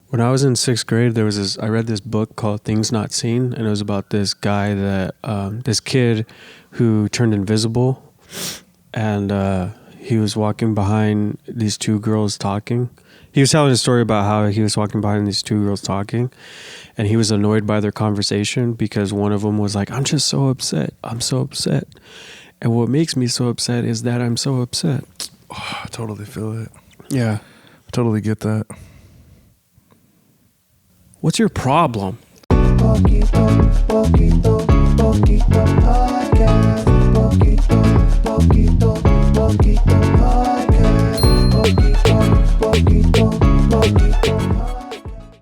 When I was in 6th grade, I read this book called Things Not Seen, and it was about this guy this kid who turned invisible, and he was walking behind these two girls talking. He was telling a story about how he was walking behind these two girls talking, and he was annoyed by their conversation because one of them was like, "I'm just so upset. I'm so upset. And what makes me so upset is that I'm so upset." Oh, I totally feel it. Yeah. I totally get that. What's your problem? Poquito Podcast. Poquito Podcast.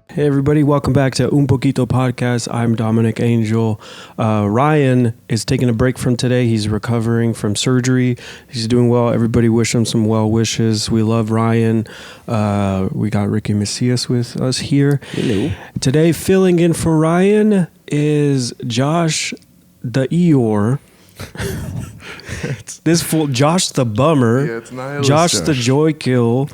Hey everybody, welcome back to Poquito Podcast. I'm Dominic Angel. Ryan is taking a break from today. He's recovering from surgery. He's doing well. Everybody wish him some well wishes. We love Ryan. We got Ricky Macias with us here. Hello. Today, filling in for Ryan is Josh the Eeyore. Josh the Bummer. Yeah, it's nihilist. Josh the Joy Kill.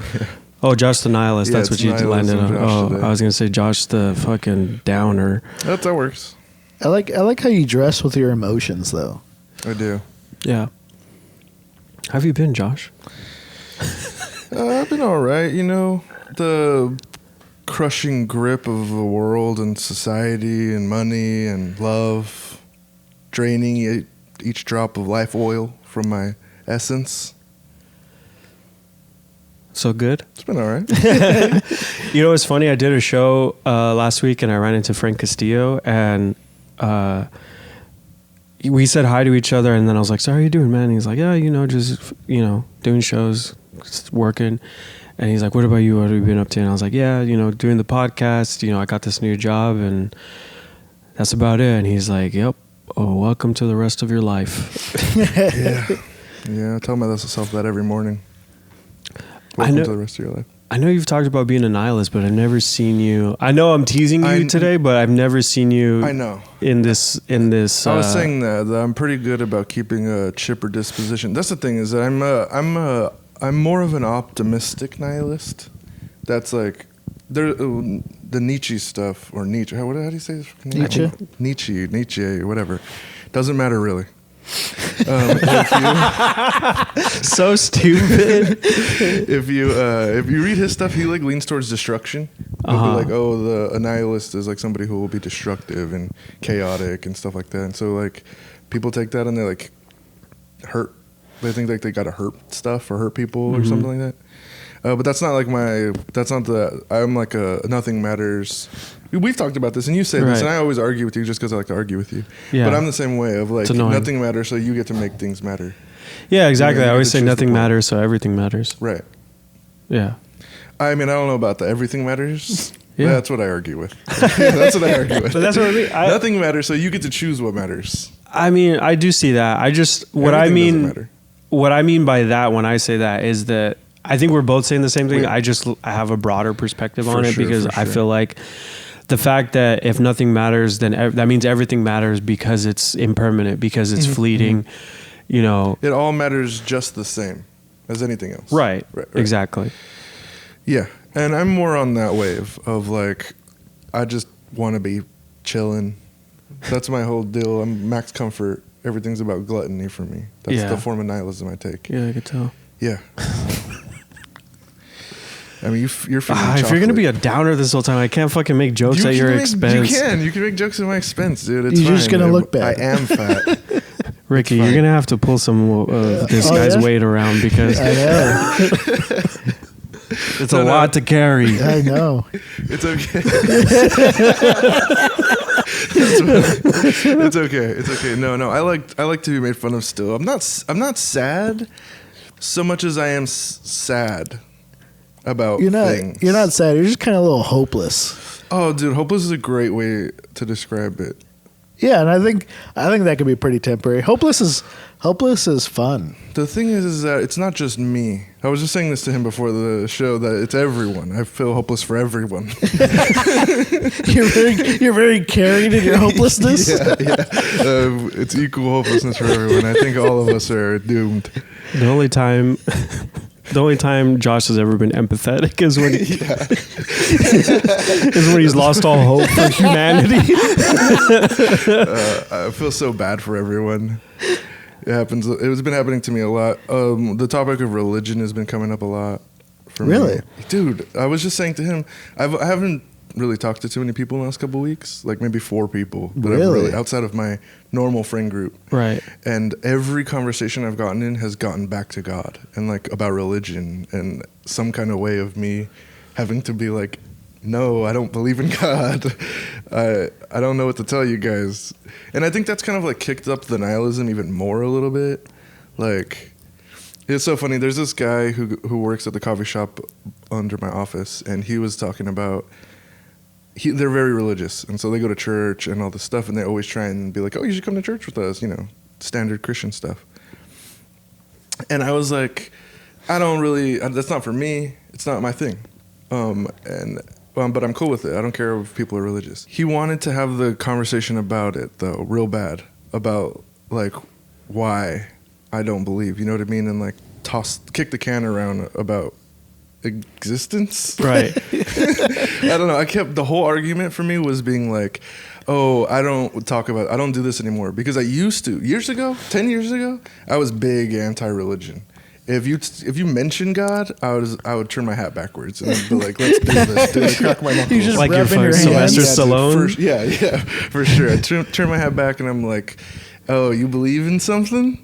Oh, Josh the Nihilist. Yeah, that's what you landed on. I was going to say Josh the fucking Downer. That works. I like how you dress with your emotions, though. I do. Yeah. How have you been, Josh? I've been all right. You know, the crushing grip of the world and society and money and love draining each drop of life oil from my essence. So good? It's been all right. You know, it's funny. I did a show last week and I ran into Frank Castillo and we said hi to each other. And then I was like, "So how are you doing, man?" And he's like, "Yeah, just doing shows, just working." And he's like, "What about you? What have you been up to?" And I was like, "Yeah, doing the podcast. I got this new job and that's about it." And he's like, "Yep. Oh, welcome to the rest of your life." Yeah. I tell myself that every morning. Welcome to the rest of your life. I know you've talked about being a nihilist, but I've never seen you. I know I'm teasing you today, but I've never seen you. I know in this. I was saying that I'm pretty good about keeping a chipper disposition. That's the thing is that I'm more of an optimistic nihilist. That's like the Nietzsche stuff or Nietzsche. How do you say this? Nietzsche, whatever. Doesn't matter really. So stupid. If you read his stuff, he leans towards destruction. He'll be like, "Oh, a nihilist is like somebody who will be destructive and chaotic and stuff like that." And so people take that and they hurt. They think they got to hurt stuff or hurt people or something like that. But that's not I'm like a nothing matters. We've talked about this and you say this and I always argue with you just because I like to argue with you. Yeah. But I'm the same way of nothing matters, so you get to make things matter. Yeah, exactly. I always say nothing matters, so everything matters. Right. Yeah. I mean, I don't know about the everything matters. Yeah. That's what I argue with. That's what I argue with. But that's what I mean. Nothing matters, so you get to choose what matters. I mean, I do see that. What I mean by that when I say that is that I think we're both saying the same thing. I have a broader perspective on it because I feel like the fact that if nothing matters, then that means everything matters because it's impermanent, because it's fleeting. It all matters just the same as anything else. Right. Exactly. Yeah, and I'm more on that wave of I just want to be chilling. That's my whole deal. I'm max comfort. Everything's about gluttony for me. That's the form of nihilism I take. Yeah, I could tell. Yeah. I mean, you're feeling if you're going to be a downer this whole time, I can't fucking make jokes at your expense. You can make jokes at my expense, dude. It's you're fine. Just going to look bad. I am fat. Ricky, you're going to have to pull some of this guy's weight around because I know. It's a lot to carry. I know. It's okay. It's okay. No. I like to be made fun of still. I'm not sad so much as I am sad about things. You're not sad. You're just kind of a little hopeless. Oh, dude, hopeless is a great way to describe it. Yeah, and I think that could be pretty temporary. Hopeless is fun. The thing is that it's not just me. I was just saying this to him before the show that it's everyone. I feel hopeless for everyone. You're very carried in your hopelessness. Yeah. It's equal hopelessness for everyone. I think all of us are doomed. The only time The only time Josh has ever been empathetic is when he's lost all hope for humanity. I feel so bad for everyone. It happens. It's been happening to me a lot. The topic of religion has been coming up a lot for me. Really? Dude, I was just saying to him, I haven't really talked to too many people in the last couple of weeks, like maybe 4 people that I've really outside of my normal friend group. Right. And every conversation I've gotten in has gotten back to God and like about religion and some kind of way of me having to be like, no, I don't believe in God. I don't know what to tell you guys. And I think that's kind of like kicked up the nihilism even more a little bit. Like, it's so funny. There's this guy who works at the coffee shop under my office, and he was talking about they're very religious, and so they go to church and all this stuff, and they always try and be like, oh, you should come to church with us, you know, standard Christian stuff. And I was like, I don't really, that's not for me. It's not my thing. But I'm cool with it. I don't care if people are religious. He wanted to have the conversation about it, though, real bad, about like why I don't believe, you know what I mean? And like kick the can around about existence. Right. I don't know. The whole argument for me was being like, oh, I don't do this anymore. Because I used to, 10 years ago, I was big anti-religion. If you mention God, I would turn my hat backwards and I'd be like, let's do this, dude. Crack my knuckles. You just Like your rubbing Sylvester hands. Stallone. Yeah, for sure. I turn my hat back and I'm like, oh, you believe in something?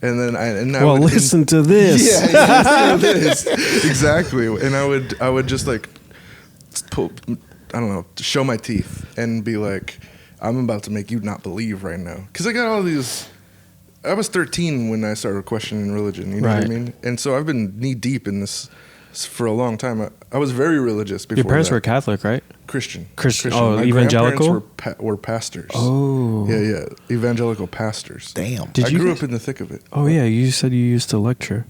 And then I Well, listen to this. Yeah, listen to this. Exactly. And I would just like pull, I don't know, show my teeth and be like, I'm about to make you not believe right now. Because I got all these. I was 13 when I started questioning religion. You know what I mean? And so I've been knee deep in this for a long time. I was very religious before. Your parents that. were Catholic, right? Christian. Oh, My evangelical? grandparents were pastors. Oh. Yeah. Evangelical pastors. Damn. Did I you grew guys- up in the thick of it. Oh, yeah. You said you used to lecture.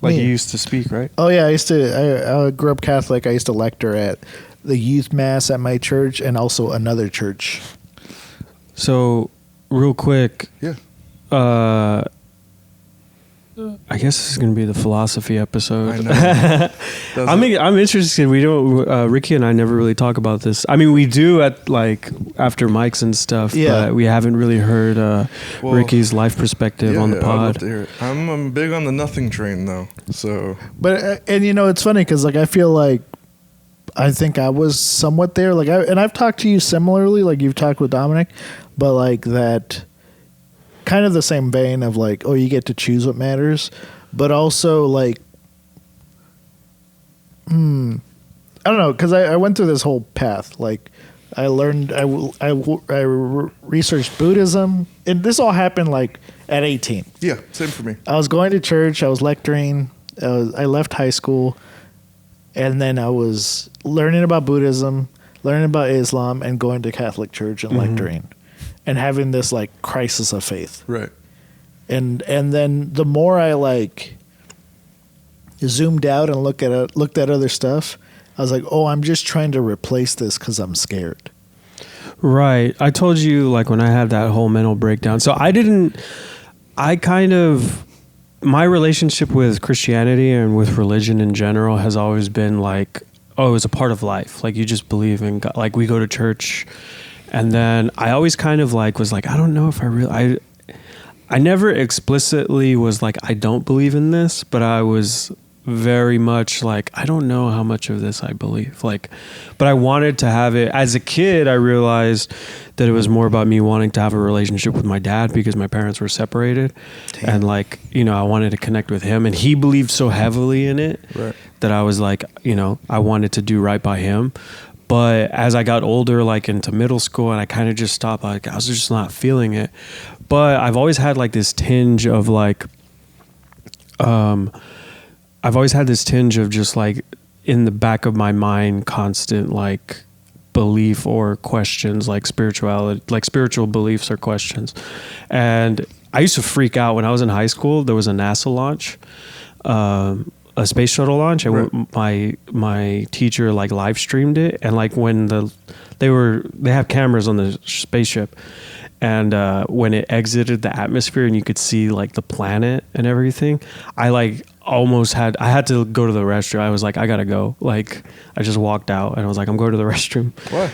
Like Me? you used to speak, right? Oh yeah, I grew up Catholic. I used to lecture at the youth mass at my church and also another church. So, real quick. Yeah. I guess this is going to be the philosophy episode. I know. I'm interested. We don't. Ricky and I never really talk about this. I mean, we do at like after mics and stuff. Yeah. But we haven't really heard Ricky's life perspective on the I'd love pod. to hear it. I'm big on the nothing train though. So But and you know it's funny because like I feel like I think I was somewhat there. Like I've talked to you similarly. Like you've talked with Dominic, but like that. Kind of the same vein of like, oh, you get to choose what matters, but also like, I don't know, because I went through this whole path. Like, I learned, I researched Buddhism, and this all happened like at 18. yeah, same for me. I was going to church, I was lecturing, I left high school, and then I was learning about Buddhism, learning about Islam, and going to Catholic church and lecturing. And having this like crisis of faith, Right. and then the more I like zoomed out and looked at other stuff, I was like, oh, I'm just trying to replace this because I'm scared. Right. I told you like when I had that whole mental breakdown. So my relationship with Christianity and with religion in general has always been like, oh, it was a part of life. Like you just believe in God. Like we go to church. And then I always kind of like was like, I don't know if I never explicitly was like, I don't believe in this, but I was very much like, I don't know how much of this I believe. Like, but I wanted to have it. As a kid, I realized that it was more about me wanting to have a relationship with my dad because my parents were separated. Damn. And like, you know, I wanted to connect with him and he believed so heavily in it that I was like, you know, I wanted to do right by him. But as I got older, like into middle school, and I kind of just stopped, like I was just not feeling it. But I've always had like this tinge of like, I've always had this tinge of just like in the back of my mind, constant like belief or questions, like spirituality, like spiritual beliefs or questions. And I used to freak out when I was in high school. There was a NASA launch. A space shuttle launch, and my teacher like live streamed it, and like when they have cameras on the spaceship, and when it exited the atmosphere and you could see like the planet and everything, I like I had to go to the restroom. I was like, I gotta go. Like, I just walked out and I was like, I'm going to the restroom. Why?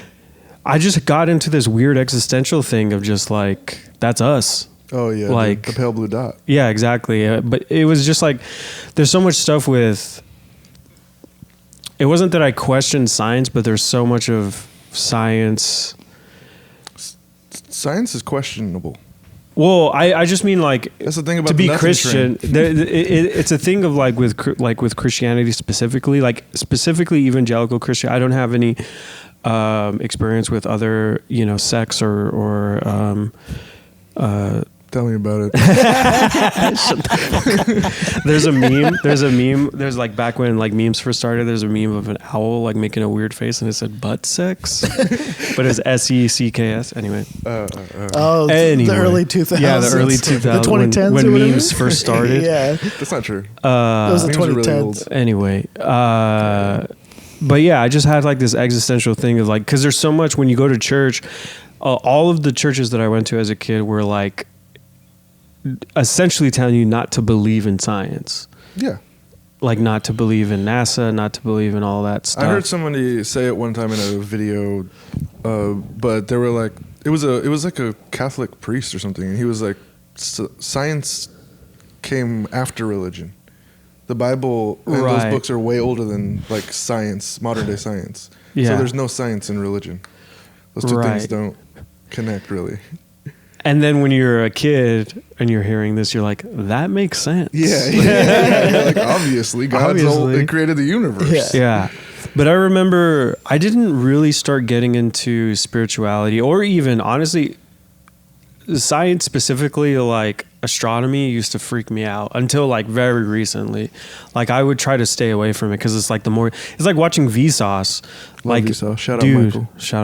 I just got into this weird existential thing of just like, that's us. Oh yeah, like the pale blue dot. Yeah, exactly. But it was just like, there's so much stuff with. It wasn't that I questioned science, but there's so much of science. Science is questionable. Well, I just mean like That's the thing about to the be nothing Christian. train. It's a thing of like with Christianity specifically, like specifically evangelical Christian. I don't have any experience with other sects or Tell me about it. There's a meme. There's like back when like memes first started. There's a meme of an owl like making a weird face and it said butt sex, but it's SECKS. Anyway. The early 2000s. Yeah, the early 2000s. The 2010s when or whatever? memes first started. Yeah. That's not true. It was the Memes are really 2010s. old. Anyway, but yeah, I just had like this existential thing of like, because there's so much when you go to church. All of the churches that I went to as a kid were like essentially telling you not to believe in science. Yeah. Like not to believe in NASA, not to believe in all that stuff. I heard somebody say it one time in a video, but they were like, it was like a Catholic priest or something, and he was like, science came after religion. The Bible and those books are way older than like science, modern day science. Yeah. So there's no science in religion. Those two things don't connect really. And then when you're a kid and you're hearing this, you're like, that makes sense. Yeah. Like obviously, God created the universe. Yeah. But I remember I didn't really start getting into spirituality or even honestly science specifically, like astronomy used to freak me out until like very recently. Like I would try to stay away from it because it's like it's like watching Vsauce. Like Vsauce. Shout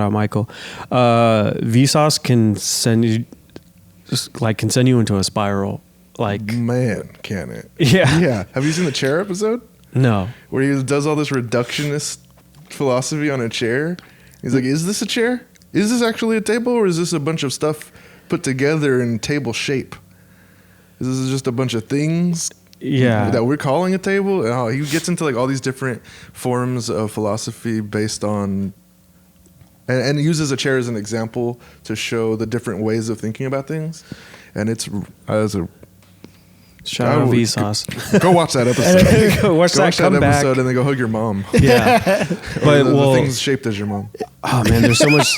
out Michael. Vsauce can send you into a spiral. Like man, can it? Yeah. Yeah. Have you seen the chair episode? No. Where he does all this reductionist philosophy on a chair. He's like, is this a chair? Is this actually a table, or is this a bunch of stuff put together in table shape? Is this just a bunch of things that we're calling a table? And he gets into like all these different forms of philosophy based on and uses a chair as an example to show the different ways of thinking about things. And it's shout out Vsauce. Go watch that episode. Go watch that episode and then go hug your mom. Yeah. But the things shaped as your mom. Oh man, there's so much.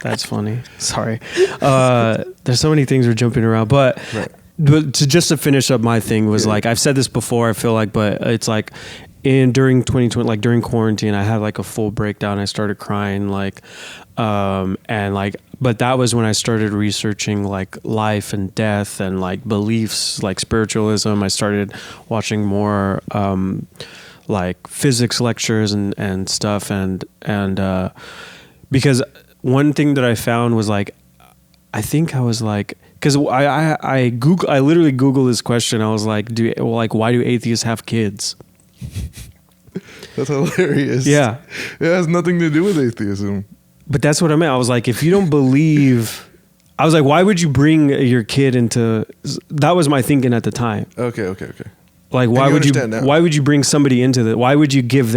That's funny. Sorry. There's so many things we're jumping around, but to finish up my thing was like, I've said this before, I feel like, but it's like during 2020, like during quarantine, I had like a full breakdown. I started crying but that was when I started researching like life and death and like beliefs, like spiritualism. I started watching more like physics lectures and stuff. And because one thing that I found was like, I think I was like, because I literally Googled this question. I was like, why do atheists have kids? That's hilarious. Yeah. It has nothing to do with atheism. But that's what I meant. I was like, if you don't believe, I was like, why would you bring your kid into, that was my thinking at the time. Okay. Like, why would you bring somebody into that? Why would you give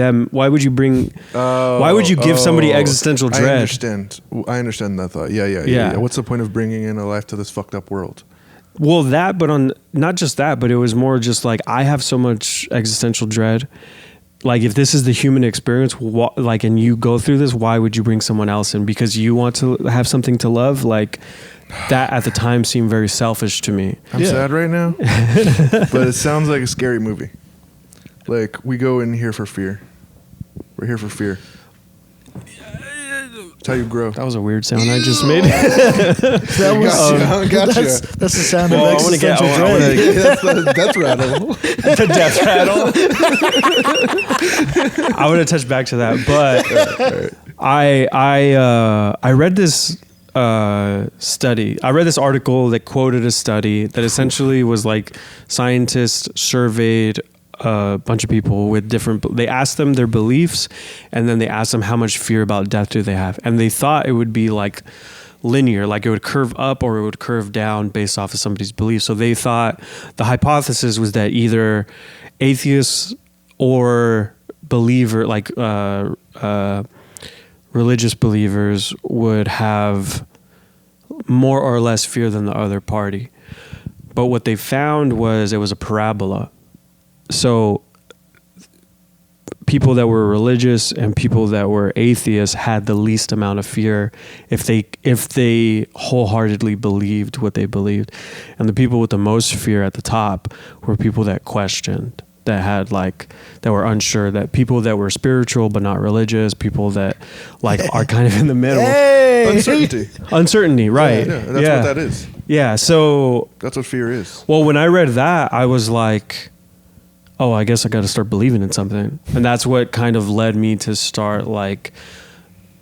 somebody existential dread? I understand that thought. Yeah. What's the point of bringing in a life to this fucked up world? Well, not just that, but it was more just like, I have so much existential dread. Like, if this is the human experience, and you go through this, why would you bring someone else in? Because you want to have something to love? Like, that at the time seemed very selfish to me. I'm sad right now, but it sounds like a scary movie. Like, we go in here for fear. We're here for fear. That's how you grow. That was a weird sound I just made. Gotcha. That's the sound of existential dread. That's the death rattle. The death rattle. I want to touch back to that, but I read this study. I read this article that quoted a study that essentially was like scientists surveyed a bunch of people with they asked them their beliefs, and then they asked them how much fear about death do they have, and they thought it would be like linear, like it would curve up or it would curve down based off of somebody's beliefs. So they thought the hypothesis was that either atheists or believer, like religious believers, would have more or less fear than the other party. But what they found was it was a parabola. So people that were religious and people that were atheists had the least amount of fear if they wholeheartedly believed what they believed. And the people with the most fear at the top were people that questioned, that were unsure, that people that were spiritual but not religious, people that are kind of in the middle. Hey! Uncertainty, right. Yeah, and that's what that is. Yeah, so That's what fear is. well, when I read that, I was like, oh, I guess I got to start believing in something. And that's what kind of led me to start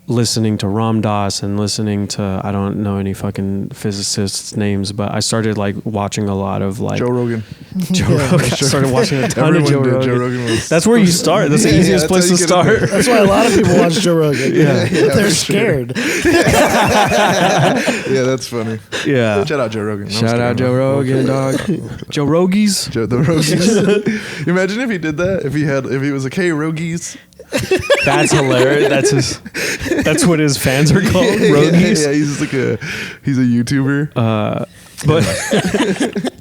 listening to Ram Dass and listening to, I don't know any fucking physicists' names, but I started watching a lot of Joe Rogan. Rogan. I started watching a ton of Joe Rogan. Joe Rogan was, That's where you start. That's the easiest place to start. That's why a lot of people watch Joe Rogan. Yeah. They're scared. yeah, that's funny. Yeah. Shout out Joe Rogan. No, I'm Shout just out kidding. Joe Rogan, dog. Joe Rogies. Joe the Rogies. Imagine if he did that. If he was like, hey, Rogies. That's hilarious. That's what his fans are called, Rogies. Yeah, he's just he's a YouTuber.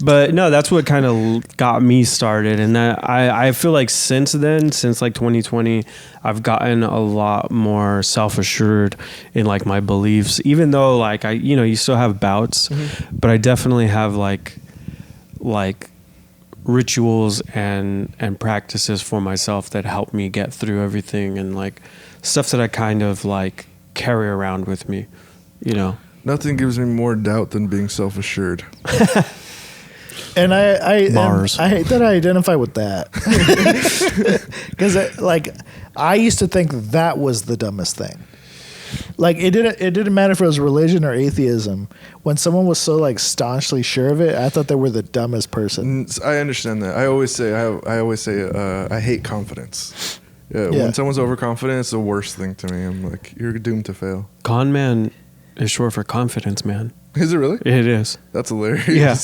But no, that's what kind of got me started. And that I feel like since then, since 2020, I've gotten a lot more self-assured in my beliefs, even though you still have bouts, but I definitely have like rituals and practices for myself that help me get through everything, and stuff that I kind of carry around with me, Nothing gives me more doubt than being self-assured. And I Mars. I hate that I identify with that. Because I used to think that was the dumbest thing. It didn't matter if it was religion or atheism. When someone was so staunchly sure of it, I thought they were the dumbest person. I understand that. I always say I hate confidence. Yeah. When someone's overconfident, it's the worst thing to me. I'm like, you're doomed to fail. Con man is short for confidence, man. Is it really? It is. That's hilarious. Yeah.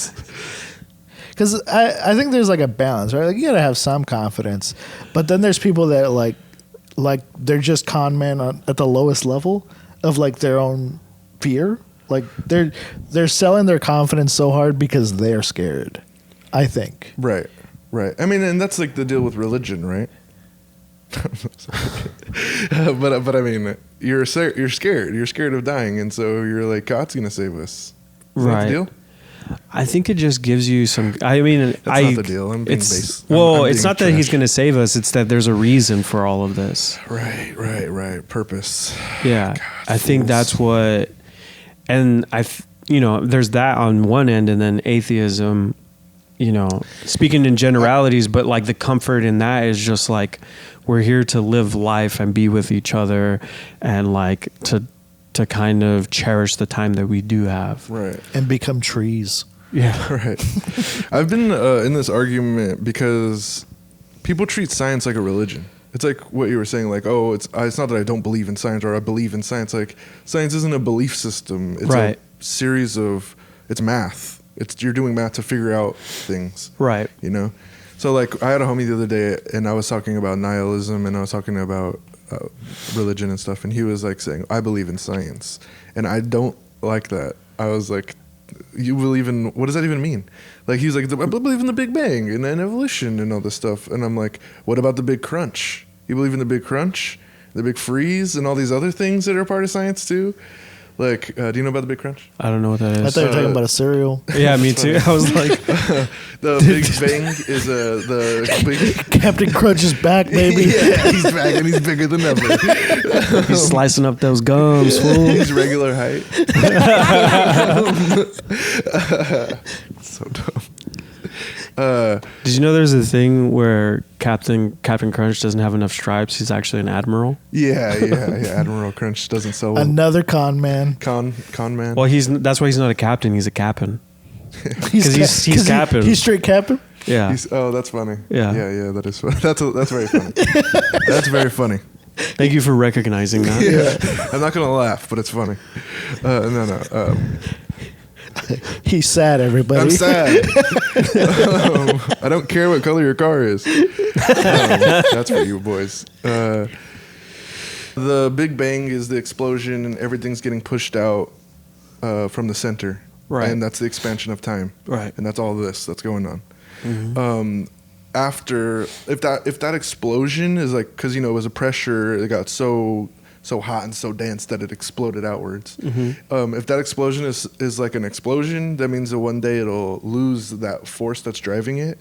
Because I think there's a balance, right? You gotta have some confidence, but then there's people that they're just con men at the lowest level of their own fear. They're selling their confidence so hard because they're scared, I think. Right. I mean, and that's the deal with religion, right? but I mean, you're scared. You're scared of dying, and so you're like, God's gonna save us. Is that the deal? I think it just gives you some. I mean, That's not the deal. I'm being base. It's not that he's going to save us. It's that there's a reason for all of this. Right. Purpose. Yeah, God, I think fools. that's what. And there's that on one end, and then atheism. Speaking in generalities, but the comfort in that is just we're here to live life and be with each other, and to kind of cherish the time that we do have. Right. And become trees. Yeah. Right. I've been in this argument because people treat science like a religion. It's like what you were saying, it's not that I don't believe in science or I believe in science. Science isn't a belief system. It's right. a series of, it's math. You're doing math to figure out things. Right. So I had a homie the other day and I was talking about nihilism and I was talking about religion and stuff, and he was saying, I believe in science, and I don't like that. I was like, you believe in, what does that even mean? He was like, I believe in the Big Bang and evolution and all this stuff, and I'm like, what about the Big Crunch? You believe in the Big Crunch, the Big Freeze, and all these other things that are part of science too? Do you know about the Big Crunch? I don't know what that is. I thought you were talking about a cereal. Yeah, me too. I was like, the Big Bang is the big. Captain Crunch is back, baby. Yeah, he's back and he's bigger than ever. he's slicing up those gums, fool. He's regular height. So dumb. Did you know there's a thing where Captain Crunch doesn't have enough stripes? He's actually an admiral. Yeah. Admiral Crunch doesn't sell well. Another con man. Con man. Well, that's why he's not a captain. He's a captain. He's capping. He's straight capping. Yeah. That's funny. Yeah. Yeah. That is funny. That's very funny. That's very funny. Thank you for recognizing that. Yeah. I'm not gonna laugh, but it's funny. No. He's sad, everybody. I'm sad. I don't care what color your car is. That's for you boys. The Big Bang is the explosion and everything's getting pushed out from the center. Right. And that's the expansion of time. Right. And that's all this that's going on. Mm-hmm. After, if that explosion is like, because, you know, it was a pressure, it got so hot and so dense that it exploded outwards. Mm-hmm. If that explosion is like an explosion, that means that one day it'll lose that force that's driving it,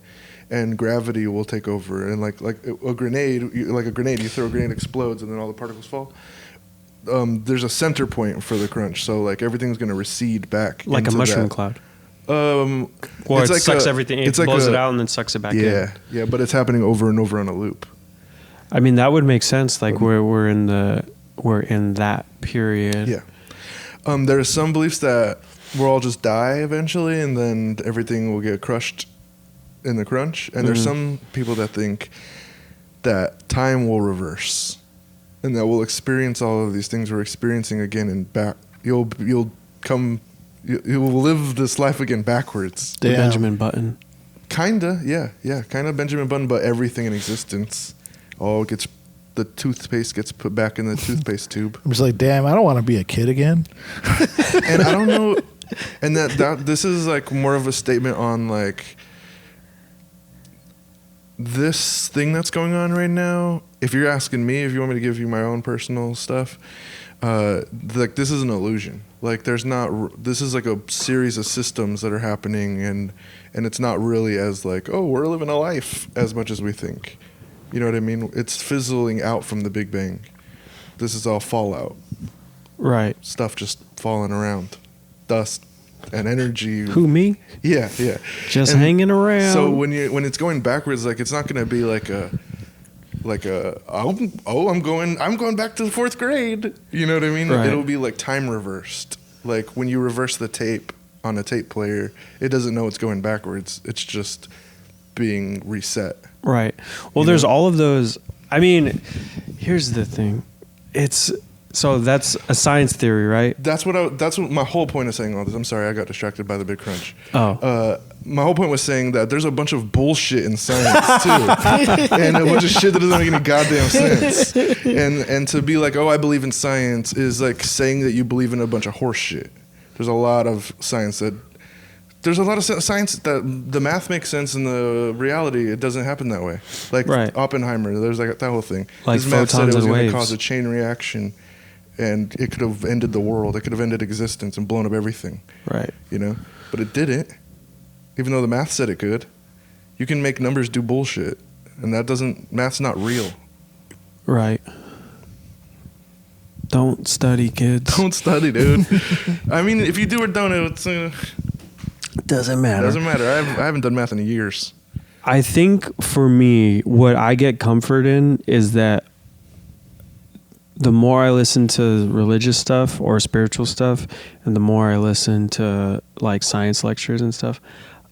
and gravity will take over. And like a grenade, you throw a grenade, explodes, and then all the particles fall. There's a center point for the crunch, so like everything's gonna recede back, Like a into mushroom that. cloud. Or Or it sucks everything, it blows it out and then sucks it back in. Yeah, but it's happening over and over on a loop. I mean, that would make sense. Like we're in that period. Yeah. There are some beliefs that we'll all just die eventually, and then everything will get crushed in the crunch. And there's some people that think that time will reverse, and that we'll experience all of these things we're experiencing again, and back. You'll live this life again backwards. The Benjamin Button. Kinda, yeah, kind of Benjamin Button, but everything in existence all gets. The toothpaste gets put back in the toothpaste tube. I'm just like, damn, I don't want to be a kid again. And I don't know, and that this is like more of a statement on like this thing that's going on right now. If you're asking me, if you want me to give you my own personal stuff, like this is an illusion. Like this is like a series of systems that are happening, and it's not really as like, oh, we're living a life as much as we think. You know what I mean? It's fizzling out from the Big Bang. This is all fallout. Right. Stuff just falling around. Dust and energy. Who, me? Yeah. Just And hanging around. So when it's going backwards, like it's not going to be I'm going back to the 4th grade. You know what I mean? Right. It'll be like time reversed. Like when you reverse the tape on a tape player, it doesn't know it's going backwards. It's just being reset. Right. Well, there's all of those. I mean, here's the thing. So that's a science theory, right? That's what my whole point of saying all this. I'm sorry, I got distracted by the big crunch. Oh. My whole point was saying that there's a bunch of bullshit in science too, and a bunch of shit that doesn't make any goddamn sense. And to be like, oh, I believe in science is like saying that you believe in a bunch of horse shit. There's a lot of science that the math makes sense, and the reality it doesn't happen that way. Like Oppenheimer, there's like that whole thing. Like his math said it photons was and going waves. to cause a chain reaction, and it could have ended the world. It could have ended existence and blown up everything. Right. You know, but it didn't. Even though the math said it could, you can make numbers do bullshit, and math's not real. Right. Don't study, kids. Don't study, dude. I mean, if you do or don't, it's Doesn't matter. doesn't matter. I haven't done math in years. I think for me, what I get comfort in is that the more I listen to religious stuff or spiritual stuff, and the more I listen to like science lectures and stuff,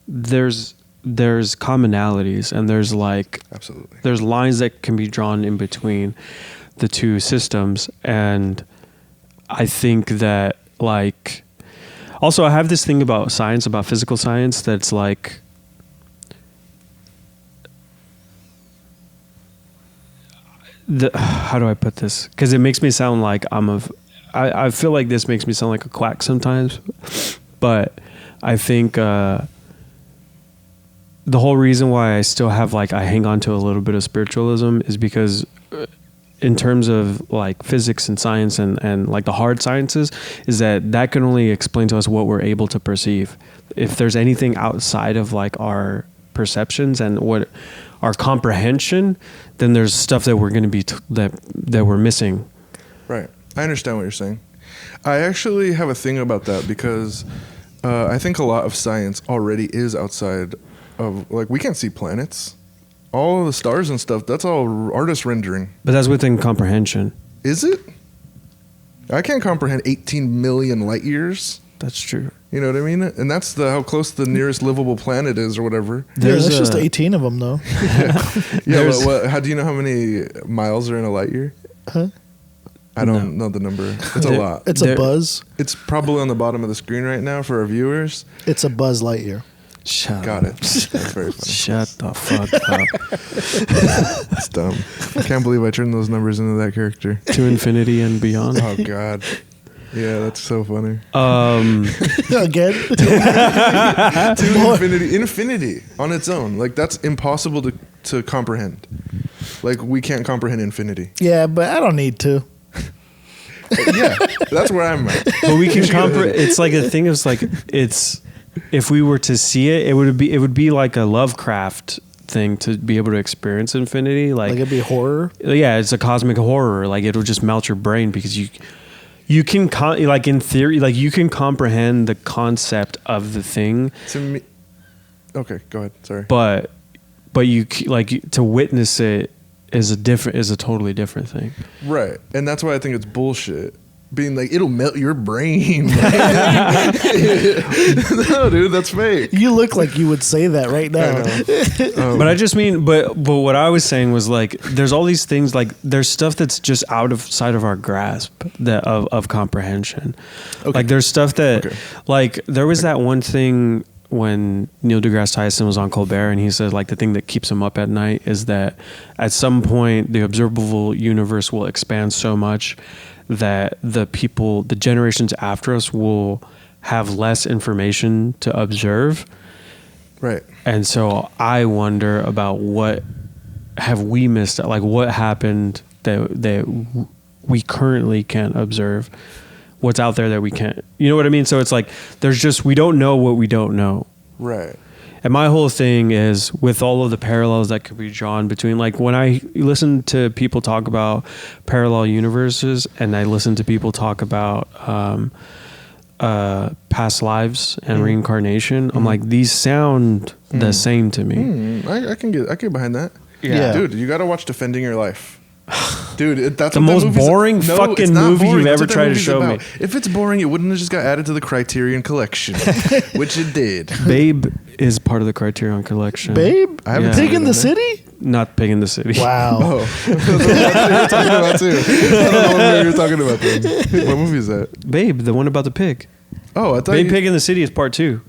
there's commonalities, and there's like Absolutely. there's lines that can be drawn in between the two systems. And I think that like also I have this thing about science, about physical science, that's like how do I put this? Because it makes me sound like I feel like this makes me sound like a quack sometimes, but I think the whole reason why I still have like I hang on to a little bit of spiritualism is because in terms of like physics and science and like the hard sciences, is that can only explain to us what we're able to perceive. If there's anything outside of like our perceptions and what our comprehension, then there's stuff that we're going to be that we're missing. Right. I understand what you're saying. I actually have a thing about that because I think a lot of science already is outside of, like, we can't see planets. All of the stars and stuff, that's all artist rendering. But that's within comprehension. Is it? I can't comprehend 18 million light years. That's true. You know what I mean? And that's how close the nearest livable planet is or whatever. There's just 18 of them, though. Yeah, how do you know how many miles are in a light year? Huh? I don't know the number. It's a lot. It's a buzz. It's probably on the bottom of the screen right now for our viewers. It's a Buzz Lightyear. Shut Got up. it. That's very funny. Shut the fuck up. It's dumb. I can't believe I turned those numbers into that character. To infinity and beyond. Oh God. Yeah, that's so funny. Again. To infinity on its own. Like that's impossible to comprehend. Like we can't comprehend infinity. Yeah, but I don't need to. Yeah, that's where I'm at. But we can comprehend. It's like a thing. It's like it's. If we were to see it, it would be like a Lovecraft thing to be able to experience infinity. Like it'd be horror. Yeah, it's a cosmic horror. Like it'll just melt your brain because you can like in theory, like you can comprehend the concept of the thing. To me, okay, go ahead. Sorry, but you like to witness it is a totally different thing. Right, and that's why I think it's bullshit. Being like, it'll melt your brain. No, dude, that's fake. You look like you would say that right now. But I just mean, but what I was saying was like, there's all these things, like there's stuff that's just outside of our grasp that of comprehension. Okay. Like there's stuff that, like there was that one thing when Neil deGrasse Tyson was on Colbert, and he said like the thing that keeps him up at night is that at some point the observable universe will expand so much that the generations after us will have less information to observe. Right. And so I wonder about what have we missed, like what happened that we currently can't observe, what's out there that we can't, you know what I mean? So it's like, we don't know what we don't know. Right. And my whole thing is with all of the parallels that could be drawn between, like when I listen to people talk about parallel universes and I listen to people talk about past lives and reincarnation, I'm like, these sound the same to me. I can get behind that. Yeah. Dude, you got to watch Defending Your Life. Dude, that's the most boring fucking movie you've ever tried to show me. If it's boring, it wouldn't have just got added to the Criterion Collection, which it did. Babe is part of the Criterion Collection. Babe? I haven't Pig in the City? Not Pig in the City. Wow. Oh, that's what you're talking about too. I don't know what you're talking about then. What movie is that? Babe, the one about the pig. Oh, I thought Pig in the City is part 2.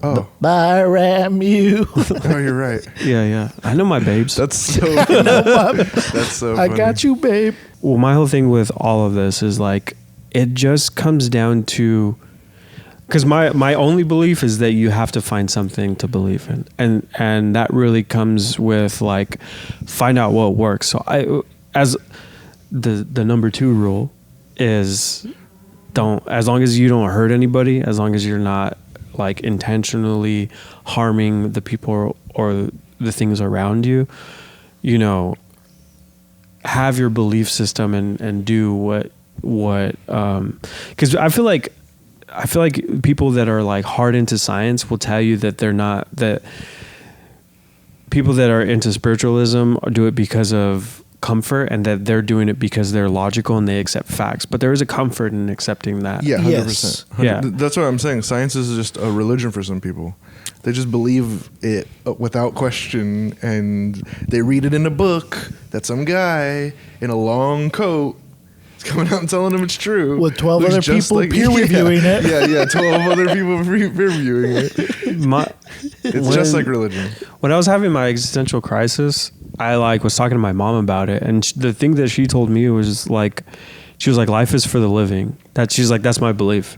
Oh. Byram you. Oh, you're right. Yeah. I know my babes. That's so funny. That's so funny. I got you, babe. Well, my whole thing with all of this is like, it just comes down to, because my only belief is that you have to find something to believe in. And that really comes with like, find out what works. So as the number 2 rule is as long as you don't hurt anybody, as long as you're not like intentionally harming the people or the things around you, you know, have your belief system and do what because I feel like people that are like hard into science will tell you that they're not, that people that are into spiritualism do it because of comfort and that they're doing it because they're logical and they accept facts, but there is a comfort in accepting that. Yeah, 100%. Yes. Yeah. That's what I'm saying. Science is just a religion for some people. They just believe it without question, and they read it in a book that some guy in a long coat is coming out and telling them it's true. With 12 Looks other just people peer reviewing it. Yeah, 12 other people peer reviewing it. It's just like religion. When I was having my existential crisis, I was talking to my mom about it, and the thing that she told me was like, she was like, life is for the living. She's like, that's my belief.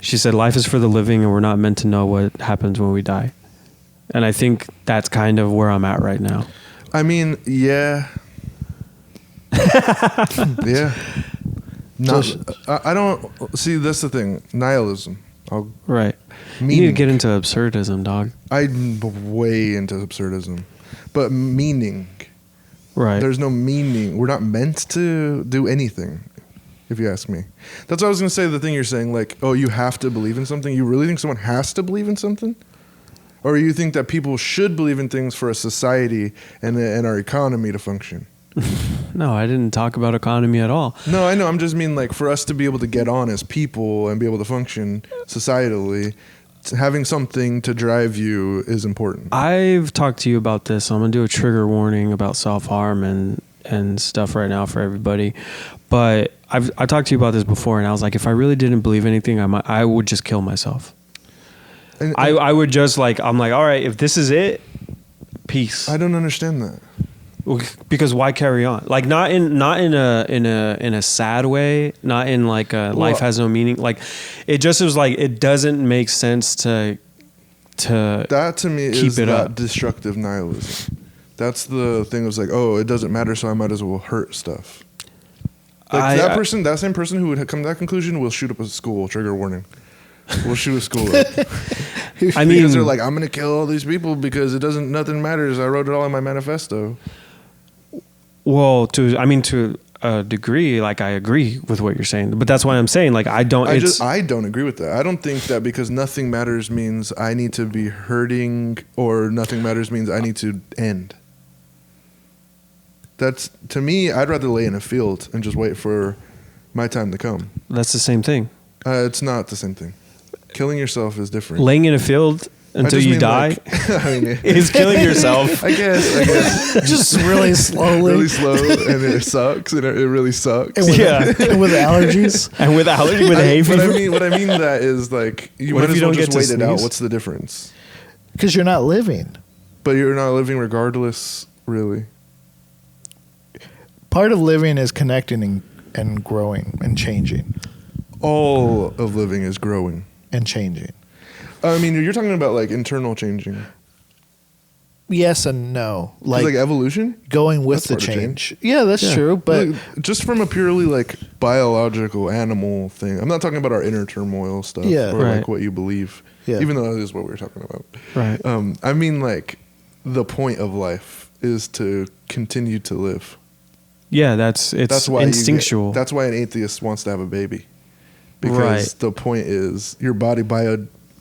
She said, life is for the living, and we're not meant to know what happens when we die. And I think that's kind of where I'm at right now. I mean, yeah. Yeah. I don't see. That's the thing. Nihilism. Right. You need to get into absurdism, dog. I'm way into absurdism, but meaning. Right. There's no meaning. We're not meant to do anything, if you ask me. That's what I was going to say. The thing you're saying, like, oh, you have to believe in something. You really think someone has to believe in something? Or you think that people should believe in things for a society and our economy to function? No, I didn't talk about economy at all. No, I know. I'm just mean like for us to be able to get on as people and be able to function societally, having something to drive you is important. I've talked to you about this. So I'm going to do a trigger warning about self-harm and stuff right now for everybody. But I talked to you about this before, and I was like, if I really didn't believe anything, I would just kill myself. And I would just like, I'm like, all right, if this is it, peace. I don't understand that. Because why carry on? Like not in a sad way, not in like a life has no meaning. Like it just was like it doesn't make sense to that to me keep is it that up. destructive nihilism. That's the thing. It was like, oh, it doesn't matter, so I might as well hurt stuff. Like that same person who would come to that conclusion will shoot up a school. Trigger warning. We'll shoot a school up. I mean, because they're like, I'm gonna kill all these people because nothing matters. I wrote it all in my manifesto. Well, to a degree, like I agree with what you're saying, but that's why I'm saying like I don't agree with that. I don't think that because nothing matters means I need to be hurting, or nothing matters means I need to end. That's, to me, I'd rather lay in a field and just wait for my time to come. That's the same thing. It's not the same thing. Killing yourself is different. Laying in a field until you die is killing yourself. I guess. Just really slowly. Really slow, and it sucks, and it really sucks. And with allergies. And with hay fever. What I mean that is like, you might as well just wait it out. What's the difference? Because you're not living. But you're not living regardless, really. Part of living is connecting and growing and changing. All of living is growing. And changing. I mean, you're talking about like internal changing. Yes and no. Like evolution? Going with the change. Yeah, that's true. But like, just from a purely like biological animal thing. I'm not talking about our inner turmoil stuff. Yeah. Or like what you believe. Yeah. Even though that is what we're talking about. Right. I mean, like, the point of life is to continue to live. Yeah, that's why instinctual. That's why an atheist wants to have a baby. Because the point is your body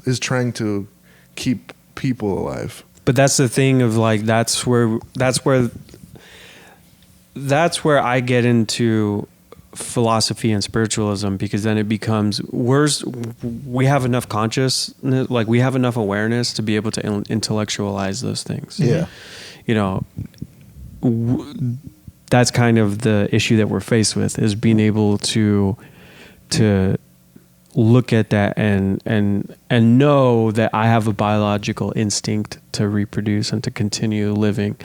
is trying to keep people alive. But that's the thing of like that's where I get into philosophy and spiritualism, because then it becomes we have enough consciousness, like we have enough awareness to be able to intellectualize those things. Yeah. You know, that's kind of the issue that we're faced with, is being able to look at that and know that I have a biological instinct to reproduce and to continue living.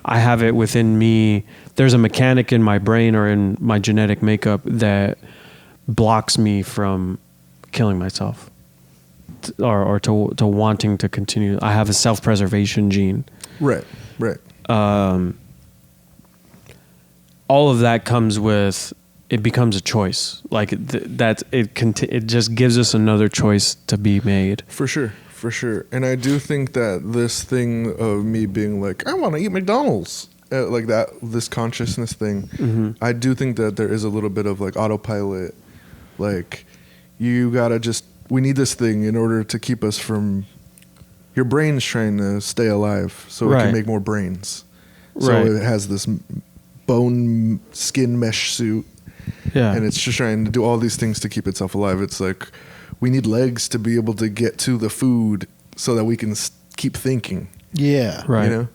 I have it within me. There's a mechanic in my brain or in my genetic makeup that blocks me from killing myself or to wanting to continue. I have a self-preservation gene. Right. All of that comes with, it becomes a choice. Like it just gives us another choice to be made. For sure. And I do think that this thing of me being like, I want to eat McDonald's, like that, this consciousness thing, I do think that there is a little bit of like autopilot. Like, you gotta we need this thing in order to keep us from, your brain's trying to stay alive so it can make more brains. So it has this bone skin mesh suit. Yeah. And it's just trying to do all these things to keep itself alive. It's like, we need legs to be able to get to the food so that we can keep thinking. Yeah. Right. You know?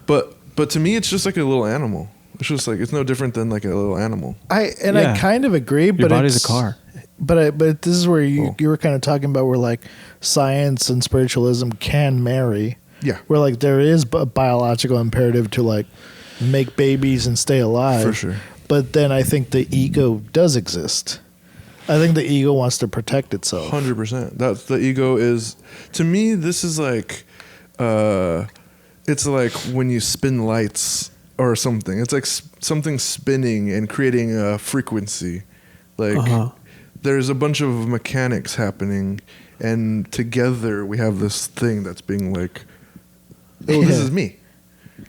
But to me, it's just like a little animal. It's just like, it's no different than like a little animal. I kind of agree, but your body's a car. But this is where you were kind of talking about where like science and spiritualism can marry. Yeah. Where like there is a biological imperative to like make babies and stay alive. For sure. But then I think the ego does exist. I think the ego wants to protect itself. 100%. That's the ego is, to me, this is like, it's like when you spin lights or something. It's like something spinning and creating a frequency. Like, there's a bunch of mechanics happening, and together we have this thing that's being like, oh, this is me.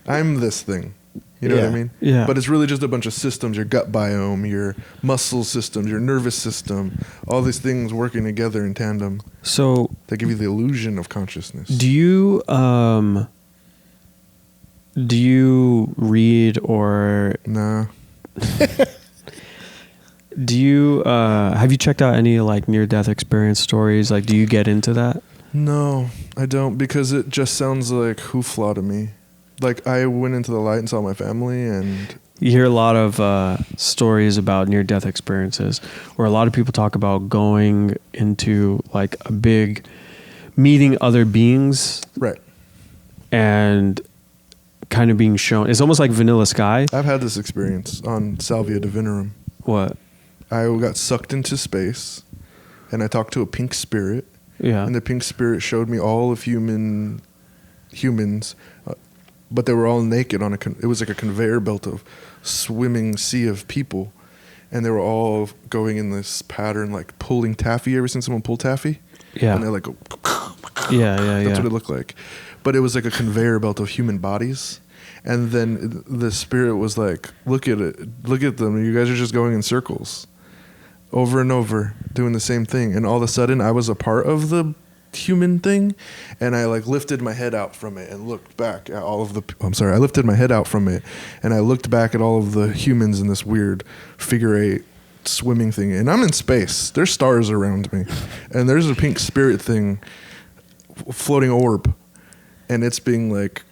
I'm this thing. You know what I mean? Yeah. But it's really just a bunch of systems, your gut biome, your muscle systems, your nervous system, all these things working together in tandem. So they give you the illusion of consciousness. Do you read or Nah. Do you have you checked out any like near-death experience stories? Like, do you get into that? No, I don't, because it just sounds like hoofla to me. Like, I went into the light and saw my family, and You hear a lot of stories about near-death experiences where a lot of people talk about going into like a big meeting other beings, Right. and kind of being shown. It's almost like Vanilla Sky. I've had this experience on Salvia Divinorum. What? I got sucked into space, and I talked to a pink spirit, Yeah. and the pink spirit showed me all of humans, but they were all naked on it was like a conveyor belt of swimming sea of people, and they were all going in this pattern, like pulling taffy. You ever seen someone pull taffy? Yeah. And they're like, Yeah. that's what it looked like. But it was like a conveyor belt of human bodies. And then the spirit was like, look at it. Look at them. You guys are just going in circles over and over doing the same thing. And all of a sudden I was a part of the human thing. And I like lifted my head out from it and looked back at all of the, I lifted my head out from it and I looked back at all of the humans in this weird figure eight swimming thing. And I'm in space. There's stars around me. And there's a pink spirit thing, floating orb. And it's being like,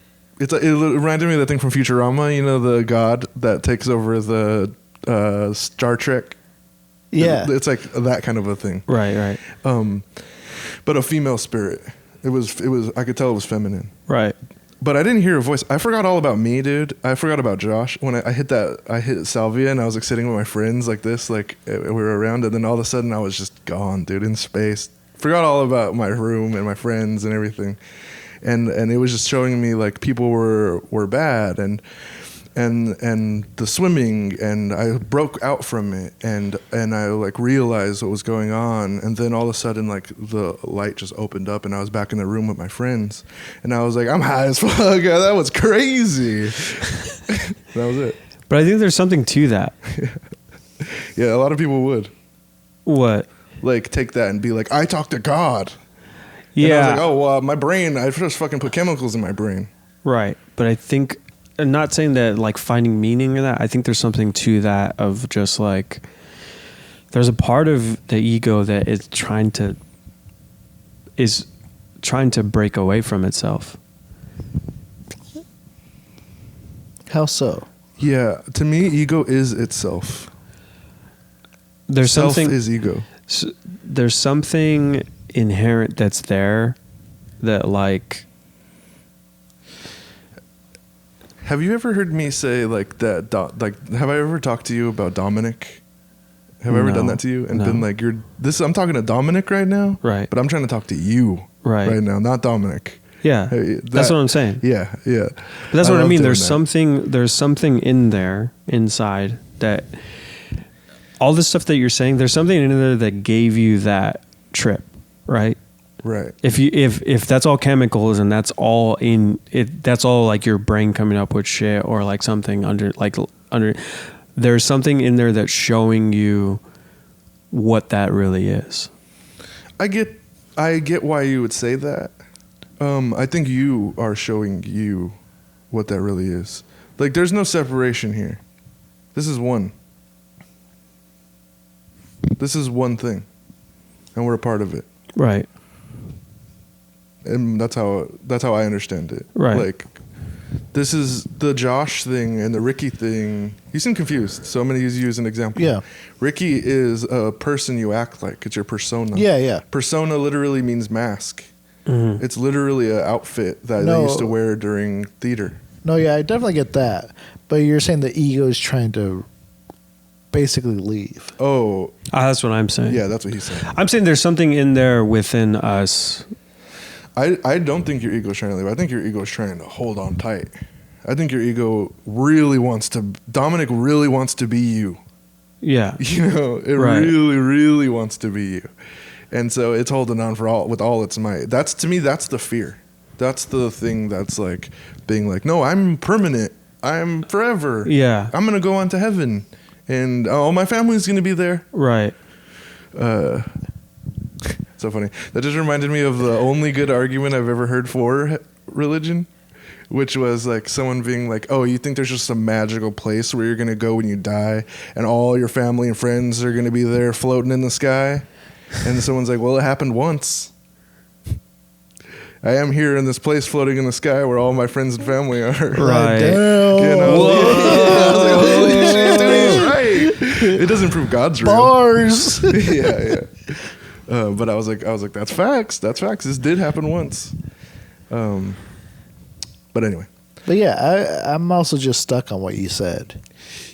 it reminded me of that thing from Futurama, you know, the god that takes over the Star Trek. Yeah. It's like that kind of a thing. Right. But a female spirit. It was. I could tell it was feminine. Right. But I didn't hear a voice. I forgot all about me, dude. I forgot about Josh when I hit Salvia, and I was like sitting with my friends like this, like we were around, and then all of a sudden I was just gone, dude, in space. Forgot all about my room and my friends and everything. And it was just showing me like people were bad and the swimming, and I broke out from it and I like realized what was going on, and then all of a sudden like the light just opened up and I was back in the room with my friends and I was like, I'm high as fuck. That was crazy. That was it. But I think there's something to that. Yeah, a lot of people would What? like take that and be like, I talk to God. Yeah. And I was like, oh, well, my brain, I just fucking put chemicals in my brain. Right. But I think, I'm not saying that like finding meaning in that. I think there's something to that of just like, there's a part of the ego that is trying to break away from itself. How so? Yeah, to me, ego is itself. There's Self something is ego. There's something inherent that's there that like. Have you ever heard me say like that? Have I ever talked to you about Dominic? Have I ever done that to you and been like, "You're this"? I'm talking to Dominic right now, Right. But I'm trying to talk to you right now, not Dominic. Yeah, Hey, that's what I'm saying. Yeah. But that's what I love mean. doing There's that. something in there inside that all this stuff that you're saying. There's something in there that gave you that trip, right? Right. If that's all chemicals and that's all in it, that's all like your brain coming up with shit or like something under. There's something in there that's showing you what that really is. I get why you would say that. I think you are showing you what that really is. Like, there's no separation here. This is one. This is one thing, and we're a part of it. Right. And that's how I understand it. Right. Like, this is the Josh thing and the Ricky thing. You seem confused, so I'm going to use you as an example. Yeah. Ricky is a person you act like. It's your persona. Yeah. Persona literally means mask. Mm-hmm. It's literally an outfit that No. they used to wear during theater. No, yeah, I definitely get that. But you're saying the ego is trying to basically leave. Oh, That's what I'm saying. yeah, that's what he's saying. I'm saying there's something in there within us. I don't think your ego is trying to leave. I think your ego is trying to hold on tight. I think your ego really wants to. Dominic really wants to be you. Yeah. You know, it Right. really, really wants to be you, and so it's holding on with all its might. That's, to me, that's the fear. That's the thing that's like being like, no, I'm permanent. I'm forever. Yeah. I'm gonna go on to heaven, and all my family's gonna be there. Right. So funny. That just reminded me of the only good argument I've ever heard for religion, which was like someone being like, oh, you think there's just a magical place where you're going to go when you die and all your family and friends are going to be there floating in the sky? And someone's like, well, it happened once. I am here in this place floating in the sky where all my friends and family are. Right. Damn. You know? Whoa. I was like, It doesn't prove God's real. Bars. Yeah. But I was like, that's facts. That's facts. This did happen once. But anyway. But yeah, I'm also just stuck on what you said.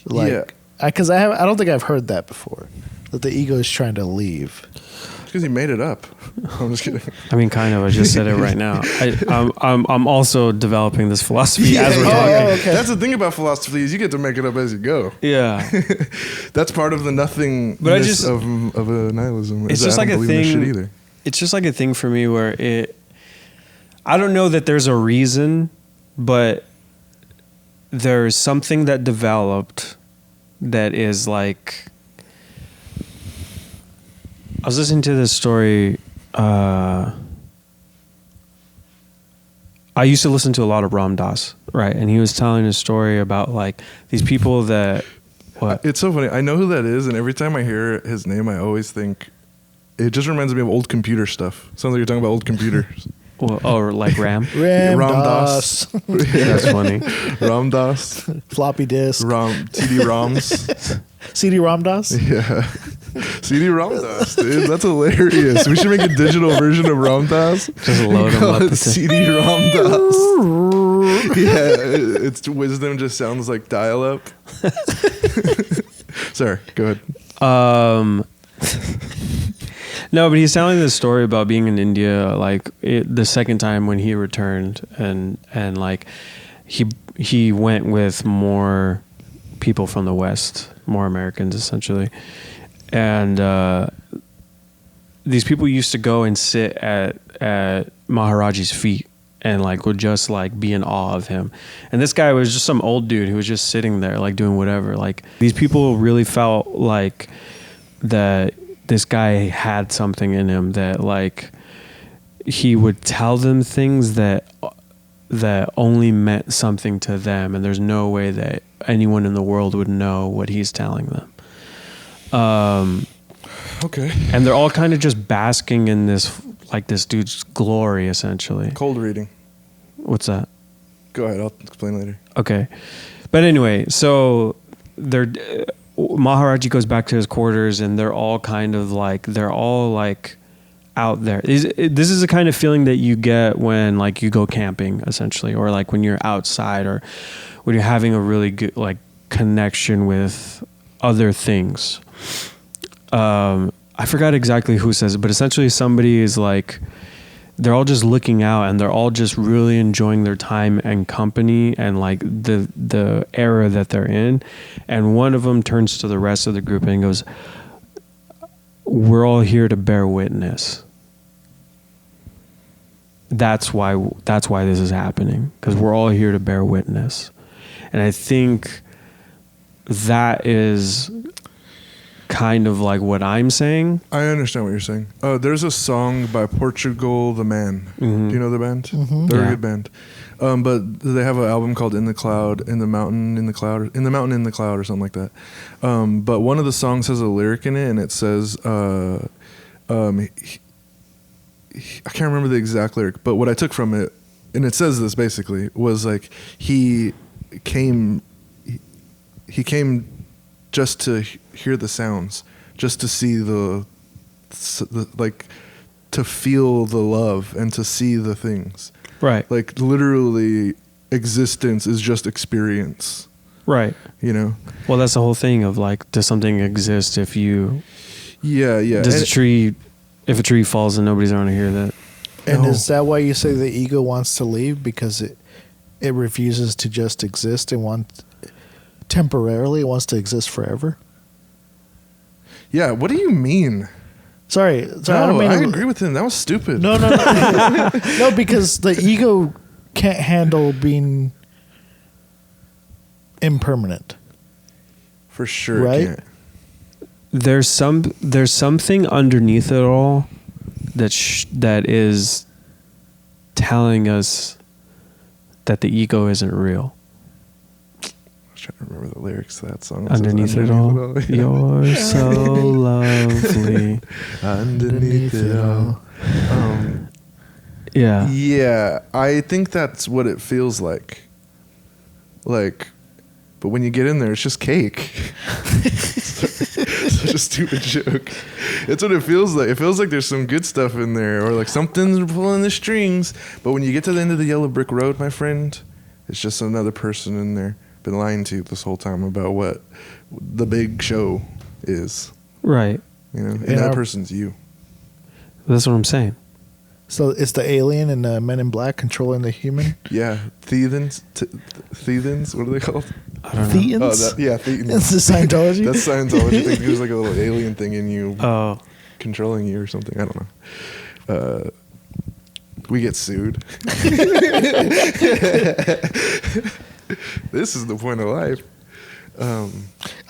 Like, Yeah. Because I don't think I've heard that before. That the ego is trying to leave. Because he made it up. I'm just kidding. I mean, kind of. I just said it right now. I'm also developing this philosophy as we're Yeah. talking. okay. That's the thing about philosophy is you get to make it up as you go. Yeah. That's part of the nothingness But I just- of a nihilism. It's is just I like don't a believe in this thing. shit either. It's just like a thing for me where I don't know that there's a reason, but there's something that developed that is like. I was listening to this story. I used to listen to a lot of Ram Dass, right? And he was telling a story about like these people that. What? It's so funny. I know who that is, and every time I hear his name, I always think it just reminds me of old computer stuff. Sounds like you're talking about old computers. Well, or like Ram. Ram Ram Dass. That's funny. Ram Dass, Floppy disk. CD ROMs. CD Ram Dass. Yeah. CD Ram Dass, dude. That's hilarious. We should make a digital version of Ram Dass. Just load them Call up. it CD Ram Dass. Yeah, it's wisdom just sounds like dial up. Sorry, go ahead. No, but he's telling this story about being in India, like the second time when he returned, and like he went with more people from the West, more Americans essentially, and these people used to go and sit at Maharaji's feet and like would just like be in awe of him. And this guy was just some old dude who was just sitting there like doing whatever. Like these people really felt like that this guy had something in him, that like he would tell them things that only meant something to them, and there's no way that anyone in the world would know what he's telling them. Okay. And they're all kind of just basking in this dude's glory, essentially. Cold reading. What's that? Go ahead. I'll explain later. Okay. But anyway, so Maharaji goes back to his quarters, and they're all out there. This is the kind of feeling that you get when like you go camping, essentially, or like when you're outside, or when you're having a really good like connection with other things. I forgot exactly who says it, but essentially somebody is like, they're all just looking out, and they're all just really enjoying their time and company and like the era that they're in. And one of them turns to the rest of the group and goes, "We're all here to bear witness. That's why this is happening, because we're all here to bear witness." And I think that is kind of like what I'm saying. I understand what you're saying. There's a song by Portugal the Man. Mm-hmm. Do you know the band? Mm-hmm. They're Yeah. a good band. But they have an album called In the Cloud, In the Mountain, In the Cloud, In the Mountain, In the Cloud, or something like that. But one of the songs has a lyric in it, and it says, I can't remember the exact lyric, but what I took from it, and it says this basically, was like he came just to hear the sounds, just to see the like, to feel the love and to see the things. Right. Like literally, existence is just experience. Right. You know? Well, that's the whole thing of like, does something exist if you... Yeah. Does if a tree falls and nobody's around to hear that? And No. is that why you say the ego wants to leave? Because it refuses to just exist and temporarily, it wants to exist forever? Yeah. What do you mean? Sorry. I No, don't mean I to- agree with him. That was stupid. No. No, because the ego can't handle being impermanent. For sure. Right? It can't. There's something underneath it all that is telling us that the ego isn't real. I was trying to remember the lyrics to that song. It says, Underneath it all, you're so lovely. Underneath it all. Yeah. Yeah, I think that's what it feels like. Like, But when you get in there, it's just cake. Such a stupid joke. It's what it feels like. It feels like there's some good stuff in there, or like something's pulling the strings. But when you get to the end of the yellow brick road, my friend, it's just another person in there been lying to you this whole time about what the big show is. Right. You know, and that person's you. That's what I'm saying. So it's the alien and the Men in Black controlling the human. Yeah, Theans. Theans. What are they called? I don't know. Theans? Oh, Theans. That's the Scientology. That's Scientology. I think there's like a little alien thing in you, Oh, controlling you or something. I don't know. We get sued. This is the point of life. I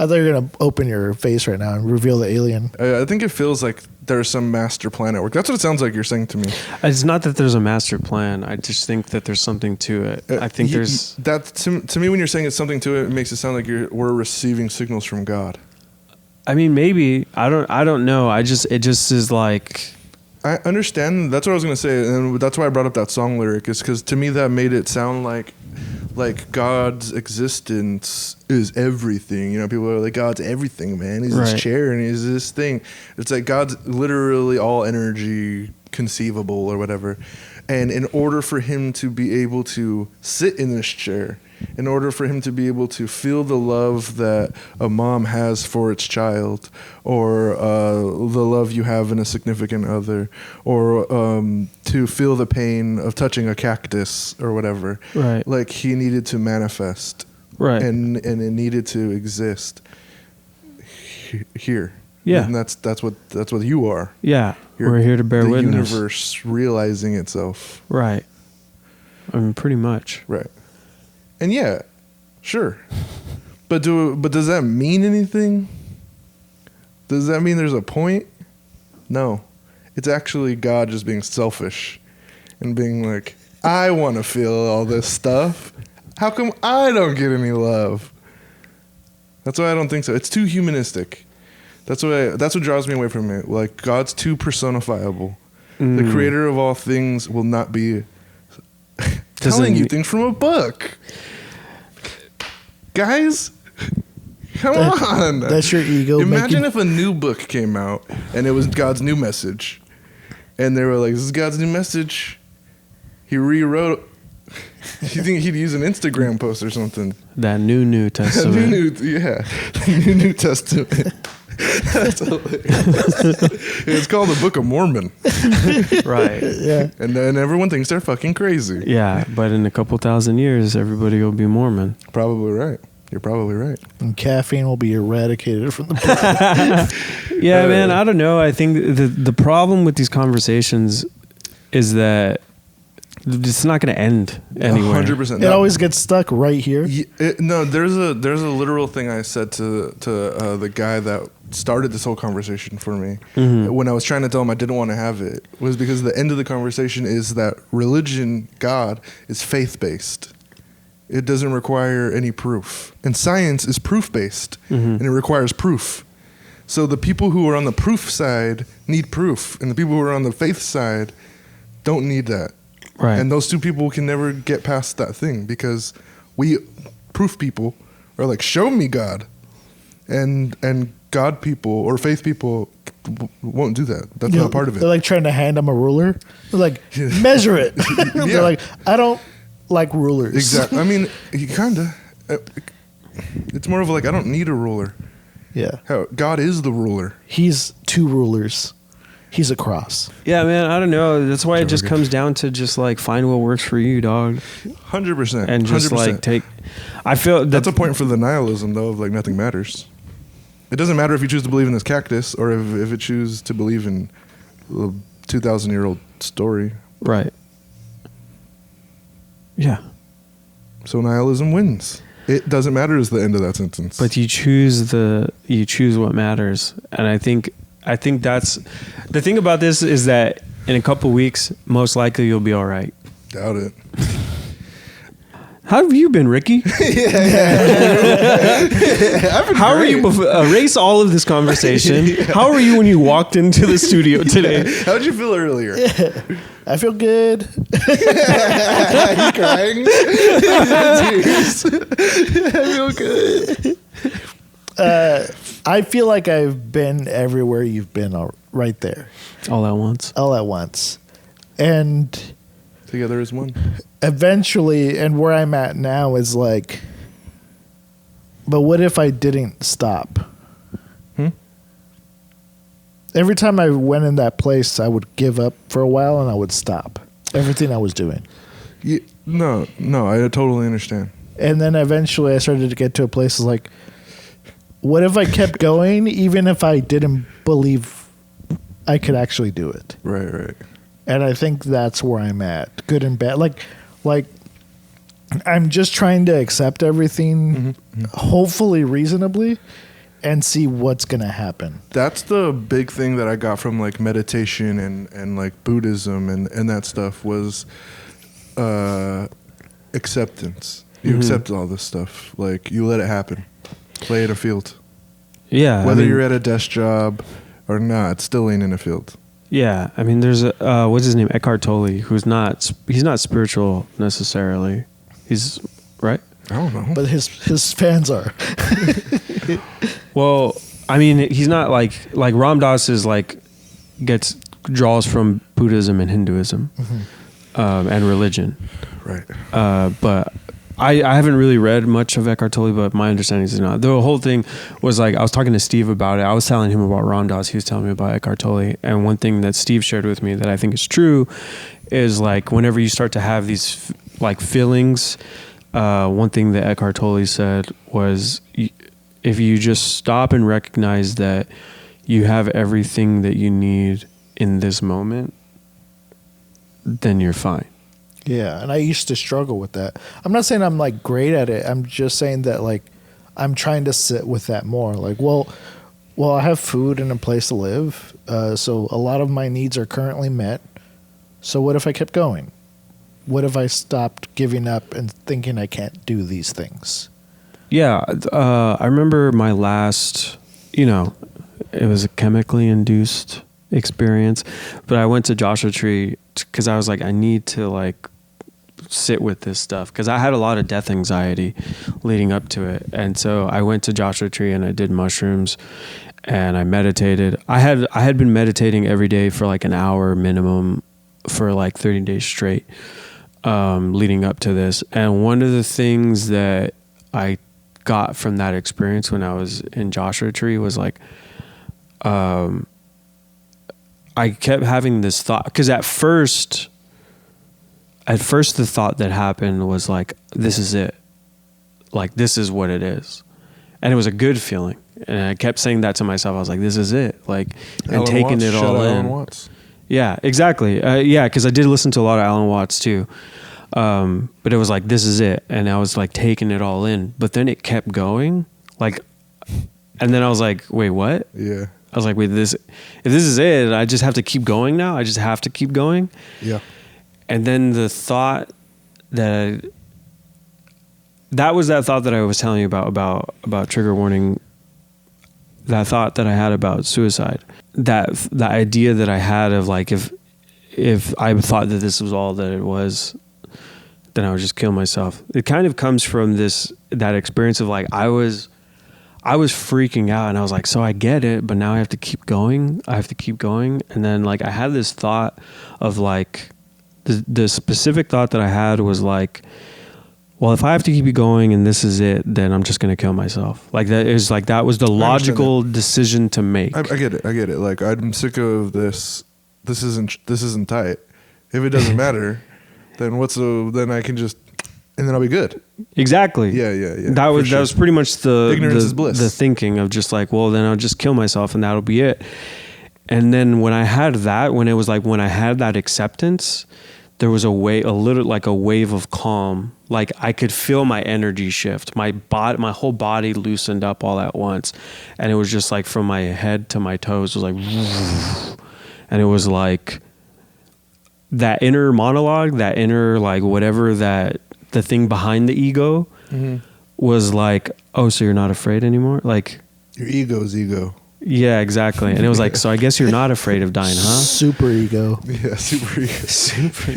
thought you were gonna open your face right now and reveal the alien. I think it feels like there's some master plan at work. That's what it sounds like you're saying to me. it's not that there's a master plan. I just think that there's something to it. I think there's. That to me, when you're saying it's something to it, it makes it sound like we're receiving signals from God. I mean, maybe I don't know. It just is like. I understand. That's what I was gonna say, and that's why I brought up that song lyric. Is because to me that made it sound like God's existence is everything. You know, people are like, God's everything, man. He's Right. this chair and he's this thing. It's like God's literally all energy conceivable or whatever. And in order for him to be able to sit in this chair, in order for him to be able to feel the love that a mom has for its child, or the love you have in a significant other, or to feel the pain of touching a cactus or whatever, Right. like he needed to manifest, Right. and it needed to exist here. Yeah. And that's what you are. Yeah. You're We're here to bear the witness. universe realizing itself. Right. I mean, pretty much. Right. And yeah, sure. But does that mean anything? Does that mean there's a point? No. It's actually God just being selfish and being like, I want to feel all this stuff. How come I don't get any love? That's why I don't think so. It's too humanistic. That's what draws me away from it. Like, God's too personifiable. The creator of all things will not be telling you things from a book. Guys, come on. That's your ego. Imagine if a new book came out and it was God's new message. And they were like, this is God's new message. He rewrote. You think he'd use an Instagram post or something? That New Testament. The New Testament. That's hilarious. It's called the Book of Mormon. Right. Yeah. And then everyone thinks they're fucking crazy. Yeah, but in a couple thousand years, everybody will be Mormon. Probably right. You're probably right. And caffeine will be eradicated from the planet. Yeah, man, I don't know. I think the problem with these conversations is that it's not going to end anywhere. 100%. It always gets stuck right here. No, there's a literal thing I said to the guy that started this whole conversation for me when I was trying to tell him I didn't want to have it, was because the end of the conversation is that religion, God, is faith-based. It doesn't require any proof. And science is proof-based, and it requires proof. So the people who are on the proof side need proof, and the people who are on the faith side don't need that. Right. And those two people can never get past that thing, because we proof people are like, show me God. And God people or faith people won't do that. That's not part of it. They're like trying to hand them a ruler. They're like, measure it. They're like, I don't like rulers. Exactly. I mean, you kind of. It's more of like, I don't need a ruler. Yeah. God is the ruler. He's two rulers. He's a cross. Yeah, man, I don't know. That's why it just comes down to just like find what works for you, dog. 100%. And just 100%. like take. I feel That's a point for the nihilism, though, of like nothing matters. It doesn't matter if you choose to believe in this cactus or if it chooses to believe in a 2,000-year-old story. Right. Yeah. So nihilism wins. It doesn't matter is the end of that sentence. But you choose what matters. And I think that's the thing about this, is that in a couple weeks, most likely you'll be all right. Doubt it. How have you been, Ricky? How are you? Erase all of this conversation. How are you when you walked into the studio today? How'd you feel earlier? I feel good. You crying? I feel good. I feel like I've been everywhere you've been, right there, All at once. all at once, and Together as one. eventually, and where I'm at now is like, but what if I didn't stop? Every time I went in that place, I would give up for a while and I would stop everything I was doing. Yeah, no, I totally understand. And then eventually I started to get to a place like, what if I kept going even if I didn't believe I could actually do it? Right. And I think that's where I'm at, good and bad. Like I'm just trying to accept everything, hopefully reasonably, and see what's going to happen. That's the big thing that I got from like meditation and like Buddhism and that stuff was acceptance. You accept all this stuff. Like you let it happen. Play in a field. Yeah. Whether you're at a desk job or not, it still ain't in a field. Yeah. I mean, there's a, what's his name? Eckhart Tolle, he's not spiritual necessarily. He's right. I don't know. But his fans are. Well, I mean, he's not like Ram Dass is like draws from Buddhism and Hinduism and religion. Right. But I haven't really read much of Eckhart Tolle, but my understanding is not. The whole thing was like, I was talking to Steve about it. I was telling him about Ram Dass. He was telling me about Eckhart Tolle. And one thing that Steve shared with me that I think is true is like whenever you start to have these like feelings, one thing that Eckhart Tolle said was, if you just stop and recognize that you have everything that you need in this moment, then you're fine. Yeah, and I used to struggle with that. I'm not saying I'm like great at it. I'm just saying that like I'm trying to sit with that more. Like, well, I have food and a place to live, so a lot of my needs are currently met. So what if I kept going? What if I stopped giving up and thinking I can't do these things? Yeah, I remember my last, it was a chemically induced experience, but I went to Joshua Tree because I was like, I need to like sit with this stuff because I had a lot of death anxiety leading up to it. And so I went to Joshua Tree and I did mushrooms and I meditated. I had been meditating every day for like an hour minimum for like 30 days straight leading up to this. And one of the things that I got from that experience when I was in Joshua Tree was like, I kept having this thought because at first the thought that happened was like, this is it. Like, this is what it is. And it was a good feeling. And I kept saying that to myself. I was like, this is it. Like, and taking it all in. Yeah, exactly. Yeah, because I did listen to a lot of Alan Watts too. But it was like, this is it. And I was like taking it all in. But then it kept going. Like, and then I was like, wait, what? Yeah. I was like, wait, if this is it, I just have to keep going now? I just have to keep going? Yeah. And then the thought that was that thought that I was telling you about trigger warning, that thought that I had about suicide, the idea that I had of like, if I thought that this was all that it was, then I would just kill myself. It kind of comes from that experience of like, I was freaking out and I was like, so I get it, but now I have to keep going. And then like, I had this thought of like, the specific thought that I had was like, well, if I have to keep going and this is it, then I'm just going to kill myself. Like that was the logical decision to make. I get it. Like, I'm sick of this. This isn't tight. If it doesn't matter, then then I can just, and then I'll be good. Exactly. Yeah. That was pretty much ignorance is bliss. The thinking of just like, well, then I'll just kill myself and that'll be it. And then when I had that acceptance, there was a wave of calm. Like I could feel my energy shift. My whole body loosened up all at once. And it was just like from my head to my toes was like, and it was like that inner monologue, that inner, like whatever that the thing behind the ego was like, oh, so you're not afraid anymore? Like, your ego's ego. yeah, exactly. And it was like, so I guess you're not afraid of dying, huh? Super ego. Yeah, super ego. Super.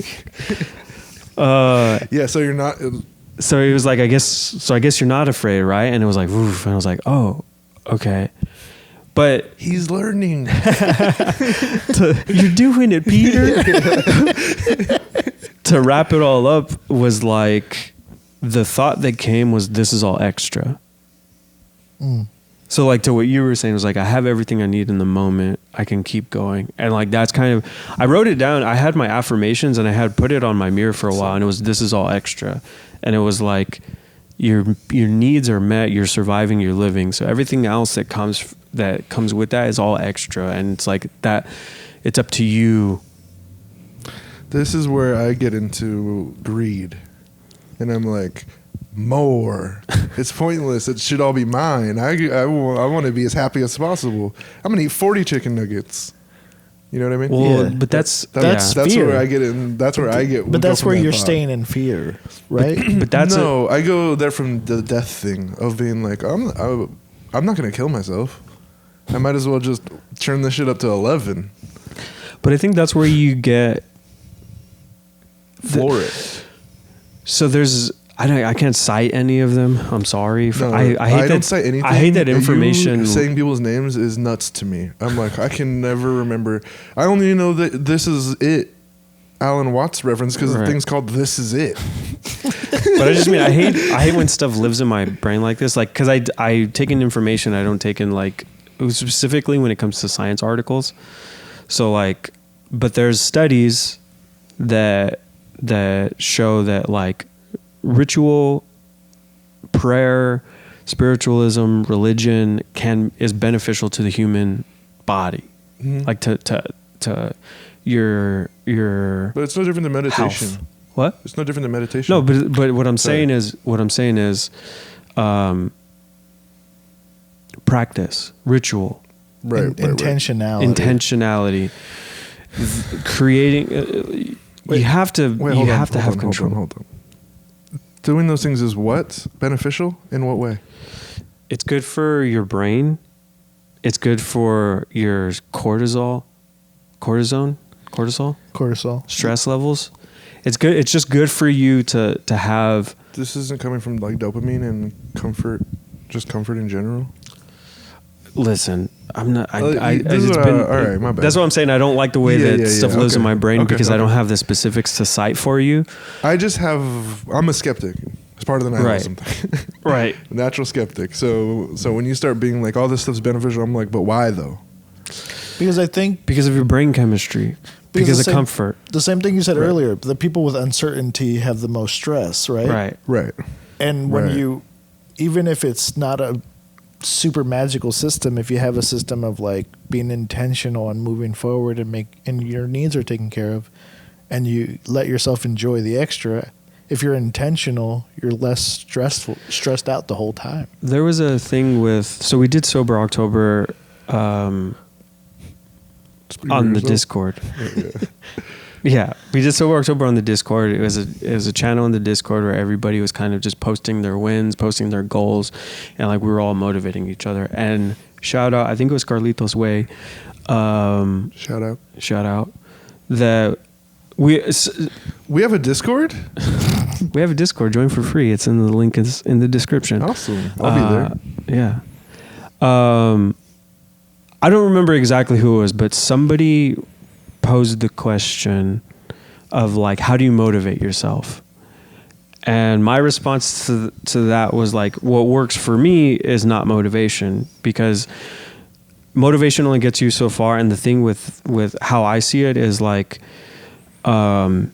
Yeah, so you're not. So he was like, I guess you're not afraid, right? And it was like, woof. And I was like, oh, okay. But He's learning. you're doing it, Peter. To wrap it all up was like, the thought that came was, this is all extra. So like to what you were saying was like, I have everything I need in the moment. I can keep going. And like, that's kind of, I wrote it down. I had my affirmations and I had put it on my mirror for a while, and it was, this is all extra. And it was like, your needs are met, you're surviving, you're living. So everything else that comes with that is all extra. And it's like that, it's up to you. This is where I get into greed. And I'm like, more. It's pointless. It should all be mine. I want to be as happy as possible. I'm going to eat 40 chicken nuggets. You know what I mean? Well, Yeah. but that's fear. where I get in. That's where I get. But that's go from where that you're thought. staying in fear, right? but that's no. I go there from the death thing of being like, I'm not going to kill myself. I might as well just turn this shit up to 11. but I think that's where you get Floor it. So there's, I can't cite any of them. I'm sorry. No, I hate don't that. say anything. I hate that You information. saying people's names is nuts to me. I'm like, I can never remember. I only know that This Is It, Alan Watts reference, because the Right. thing's called This Is It. But I just mean I hate when stuff lives in my brain like this. Like, because I take in information I don't take in, like, specifically when it comes to science articles. So like, but there's studies that show that like ritual, prayer, spiritualism, religion is beneficial to the human body, like to your. But it's no different than meditation. Health. What? It's no different than meditation. No, but what I'm saying is practice, ritual, right, Intentionality. creating. You have to. You have to have control. Hold on. Doing those things is what? Beneficial? In what way? It's good for your brain. It's good for your cortisol, stress levels. It's good. It's just good for you to have. This isn't coming from like dopamine and comfort, just comfort in general. Listen, I'm not. All right, my bad. That's what I'm saying. I don't like the way that stuff lives in my brain because I don't have the specifics to cite for you. I'm a skeptic. It's part of the nihilism thing. Right. Natural skeptic. So when you start being like, all this stuff's beneficial, I'm like, but why though? Because I think Because of your brain chemistry. Because of comfort. The same thing you said earlier. The people with uncertainty have the most stress, right? Right. And when Right. you, even if it's not a super magical system, if you have a system of like being intentional and moving forward and your needs are taken care of, and you let yourself enjoy the extra, if you're intentional, you're less stressed out the whole time. There was a thing so we did Sober October on the Discord. Yeah, we did Sober October on the Discord. It was a channel in the Discord where everybody was kind of just posting their wins, posting their goals, and like we were all motivating each other. And shout out, I think it was Carlitos Way. Shout out that we have a Discord. We have a Discord. Join for free. It's in the link is in the description. Awesome. I'll be there. Yeah. I don't remember exactly who it was, but somebody posed the question of like, how do you motivate yourself? And my response to that was like, what works for me is not motivation, because motivation only gets you so far. And the thing with how I see it is like, you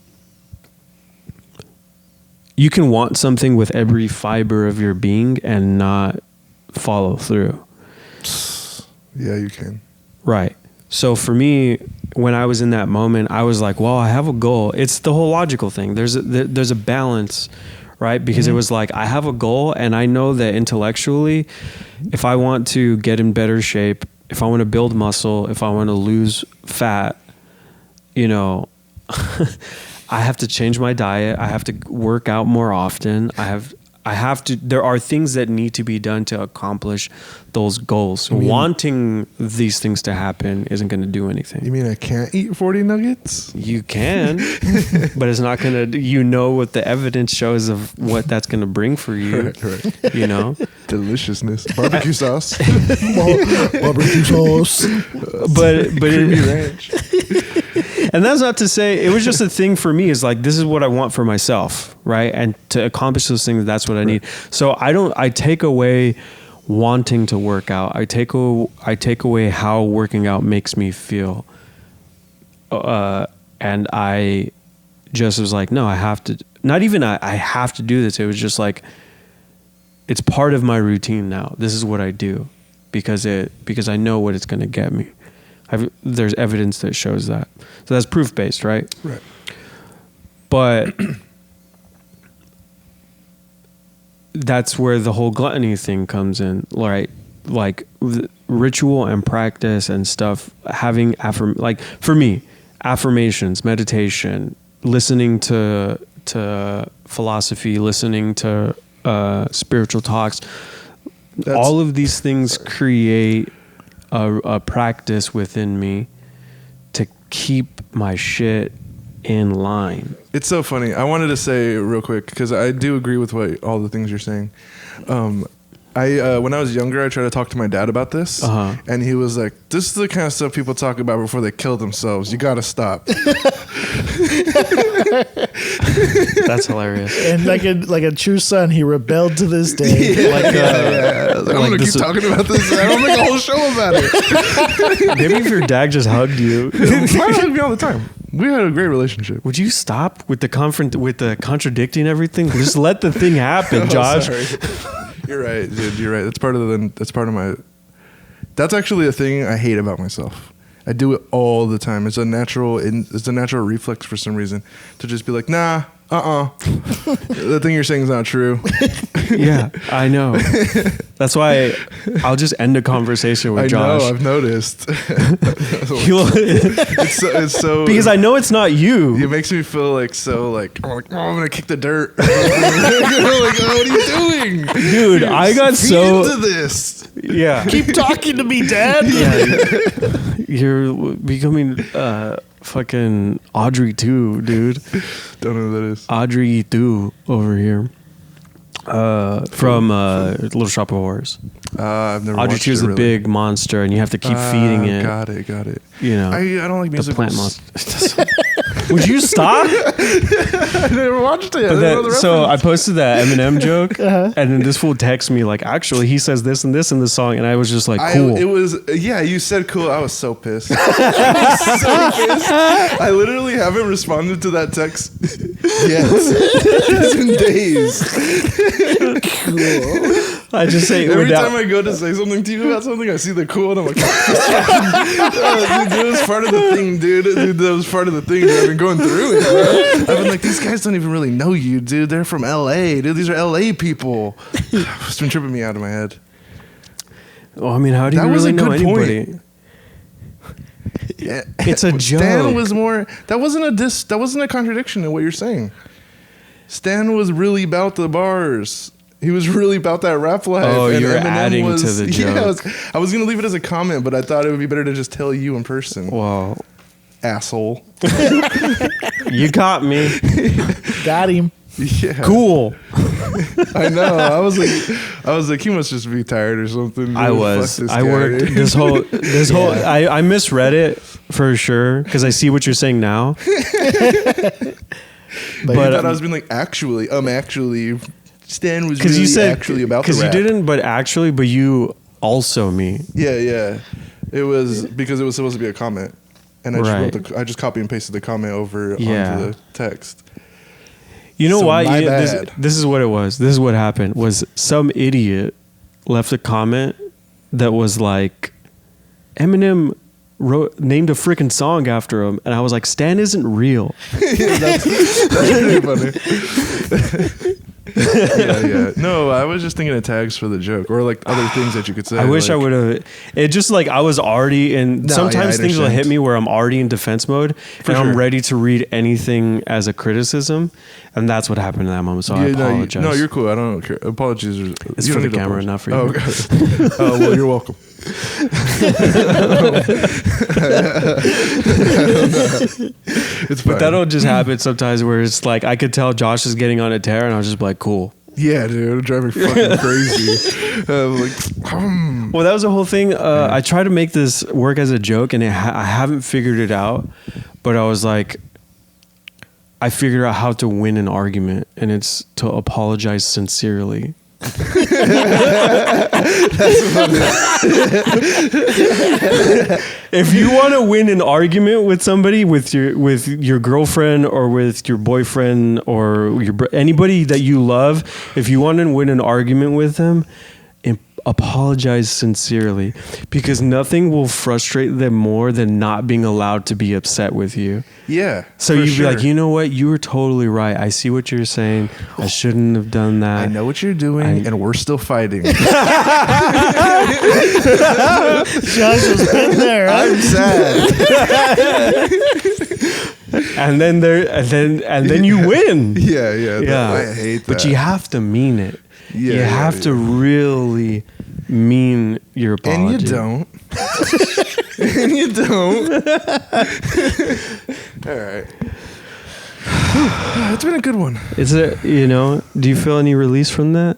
can want something with every fiber of your being and not follow through. Yeah, you can. Right. So for me, when I was in that moment, I was like, well, I have a goal. It's the whole logical thing. There's a balance, right? Because it was like, I have a goal and I know that intellectually, if I want to get in better shape, if I want to build muscle, if I want to lose fat, I have to change my diet. I have to work out more often. I have to, there are things that need to be done to accomplish those goals. Wanting these things to happen isn't going to do anything. You mean I can't eat 40 nuggets? You can, but it's not going to, you know what the evidence shows of what that's going to bring for you. Right. You know? Deliciousness. Barbecue sauce. Barbecue sauce. But Creamy ranch. and that's not to say, it was just a thing for me, is like, this is what I want for myself, right? And to accomplish those things, that's what I need. So I take away wanting to work out. I take away how working out makes me feel. And I just was like, no, I have to, not even I have to do this. It was just like, it's part of my routine now. This is what I do because I know what it's going to get me. There's evidence that shows that. So that's proof based, right? Right. But that's where the whole gluttony thing comes in, right? Like ritual and practice and stuff, having for me, affirmations, meditation, listening to philosophy, listening to spiritual talks. All of these things create a practice within me to keep my shit in line. It's so funny. I wanted to say real quick, because I do agree with all the things you're saying. When I was younger, I tried to talk to my dad about this, and he was like, "This is the kind of stuff people talk about before they kill themselves. You got to stop." That's hilarious. And like a true son, he rebelled to this day. I'm gonna keep talking about this. I don't make a whole show about it. Maybe if your dad just hugged you. Mine hugged me all the time. We had a great relationship. Would you stop with the contradicting everything? Just let the thing happen, Josh. Sorry. You're right, dude. You're right. That's actually a thing I hate about myself. I do it all the time. It's a natural reflex for some reason to just be like, nah, the thing you're saying is not true. Yeah, I know. That's why I'll just end a conversation with Josh. I know, I've noticed. It's so because I know it's not you. It makes me feel like I'm gonna kick the dirt. Like, what are you doing, dude? I got so into this. Yeah, Keep talking to me, Dad. Yeah, you're becoming fucking Audrey 2, dude. Don't know who that is. Audrey 2 over here. From Little Shop of Horrors. I've never Audrey watched 2 is it, a really. big monster, and you have to keep feeding it. Got it. You know, I don't like the musicals. plant monster. Would you stop? I never watched it. So I posted that Eminem joke, and then this fool texted me like, actually, he says this and this in the song, and I was just like, cool. You said cool. I was so pissed. I literally haven't responded to that text yet. It's been days. Cool. I just say every time I go to say something to you about something, I see the cool, and I'm like, dude, that was part of the thing, dude. That was part of the thing. I've been going through it, bro. I've been like, these guys don't even really know you, dude. They're from LA, dude. These are LA people. It's been tripping me out of my head. Well, I mean, how do you really know anybody? Point. Yeah, it's a joke. Stan was more. That wasn't a diss. That wasn't a contradiction in what you're saying. Stan was really about the bars. He was really about that rap life. Oh, and you're Eminem adding to the joke. Yeah, I was going to leave it as a comment, but I thought it would be better to just tell you in person. Well, asshole. You got me. Got him. Yeah. Cool. I know. I was like, he must just be tired or something. I was. I worked this whole. I misread it for sure because I see what you're saying now. But I was being like, actually, Stan was really you said, actually about the rap. Because you didn't, but you also me. Yeah. It was because it was supposed to be a comment, and I just copy and pasted the comment over onto the text. You know why? Bad. This is what it was. This is what happened. Was some idiot left a comment that was like, Eminem named a freaking song after him, and I was like, Stan isn't real. That's pretty funny. Yeah. No, I was just thinking of tags for the joke or like other things that you could say. I wish I like- would have. It just like I was already in. No, Sometimes yeah, I things will hit understand. me where I'm already in defense mode For and I'm sure. ready to read anything as a criticism, and that's what happened in that moment. So I apologize. No, you're cool. I don't care. Apologies. It's you for don't the need to camera, apologize. not for you. Oh, okay. Oh, well, you're welcome. It's fine. But that'll just happen sometimes where it's like I could tell Josh is getting on a tear, and I was just like, cool. Yeah, dude, it'll drive me fucking crazy. Well, that was the whole thing. I tried to make this work as a joke, and I haven't figured it out. But I was like, I figured out how to win an argument, and it's to apologize sincerely. If you want to win an argument with somebody, with your girlfriend or with your boyfriend or anybody that you love, if you want to win an argument with them, apologize sincerely, because nothing will frustrate them more than not being allowed to be upset with you. Yeah. So for you'd be like, sure. you know what? You were totally right. I see what you're saying. I shouldn't have done that. I know what you're doing, and we're still fighting. Josh has been there. Huh? I'm sad. And then you win. Yeah. I hate that. But you have to mean it. Yeah, you have to really mean your apology. And you don't. And you don't. All right. It's been a good one. Is it, do you feel any release from that?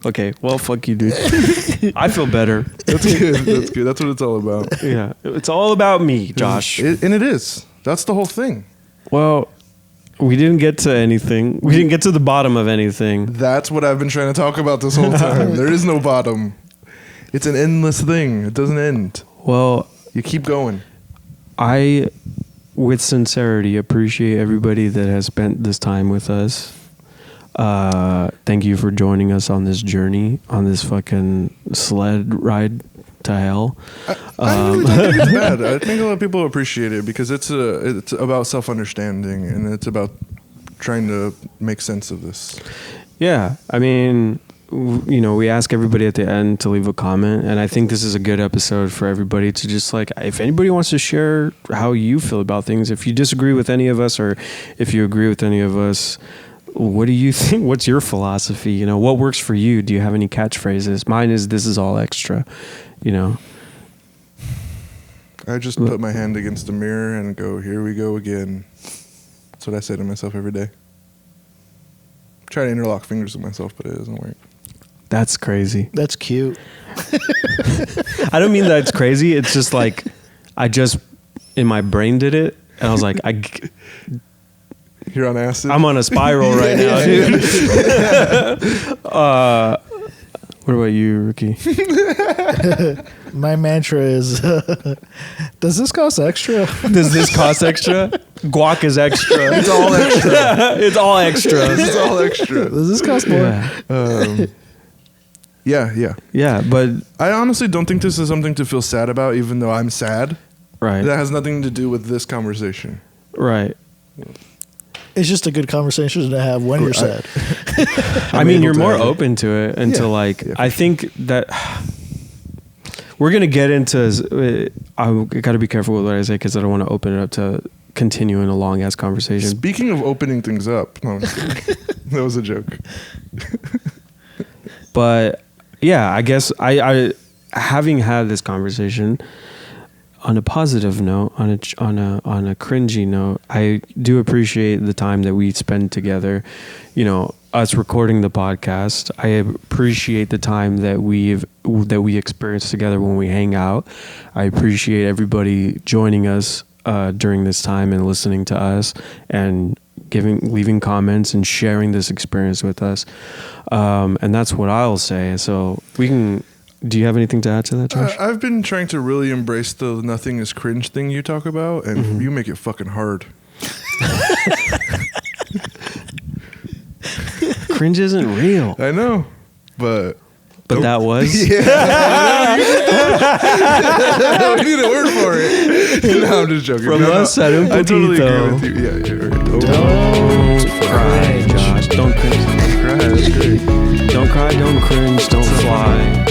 Okay, well, fuck you, dude. I feel better. That's good. That's good. That's what it's all about. Yeah. It's all about me, Josh. And it is. That's the whole thing. Well, we didn't get to anything. We didn't get to the bottom of anything. That's what I've been trying to talk about this whole time. There is no bottom. It's an endless thing. It doesn't end. Well, You keep going. I, with sincerity, appreciate everybody that has spent this time with us. Thank you for joining us on this journey, on this fucking sled ride to hell. I really don't think it's bad. I think a lot of people appreciate it because it's about self-understanding and it's about trying to make sense of this. Yeah, I mean, we ask everybody at the end to leave a comment, and I think this is a good episode for everybody to just like, if anybody wants to share how you feel about things, if you disagree with any of us or if you agree with any of us, what do you think? What's your philosophy? What works for you? Do you have any catchphrases? Mine is, this is all extra, I just put my hand against the mirror and go, here we go again. That's what I say to myself every day. Try to interlock fingers with myself, but it doesn't work. That's crazy. That's cute. I don't mean that it's crazy. It's just like, I just, in my brain did it. And I was like, You're on acid? I'm on a spiral right now, dude. What about you, Ricky? My mantra is, does this cost extra? Does this cost extra? Guac is extra. It's all extra. It's all extra. It's all extra. Does this cost more? Yeah. Yeah. But I honestly don't think this is something to feel sad about, even though I'm sad. right, That has nothing to do with this conversation. right. It's just a good conversation to have when you're sad. I mean, able you're to more have it. open to it, and to Yeah. like. Yeah, I think that we're gonna get into. I got to be careful with what I say because I don't want to open it up to continuing a long ass conversation. Speaking of opening things up, no, I'm just kidding. That was a joke. But yeah, I guess I having had this conversation on a positive note, on a cringy note, I do appreciate the time that we spend together. Us recording the podcast. I appreciate the time that we experience together when we hang out. I appreciate everybody joining us during this time and listening to us and leaving comments and sharing this experience with us. And that's what I'll say. So we can. Do you have anything to add to that, Josh? I've been trying to really embrace the nothing is cringe thing you talk about, and you make it fucking hard. Cringe isn't real. I know, but That was? Yeah. We need a word for it. No, I'm just joking. From us at I totally Poquito. agree with you. Yeah, sure. Don't cry, Josh. Don't cringe. Yeah, that's great. Don't cry, don't cringe, don't fly.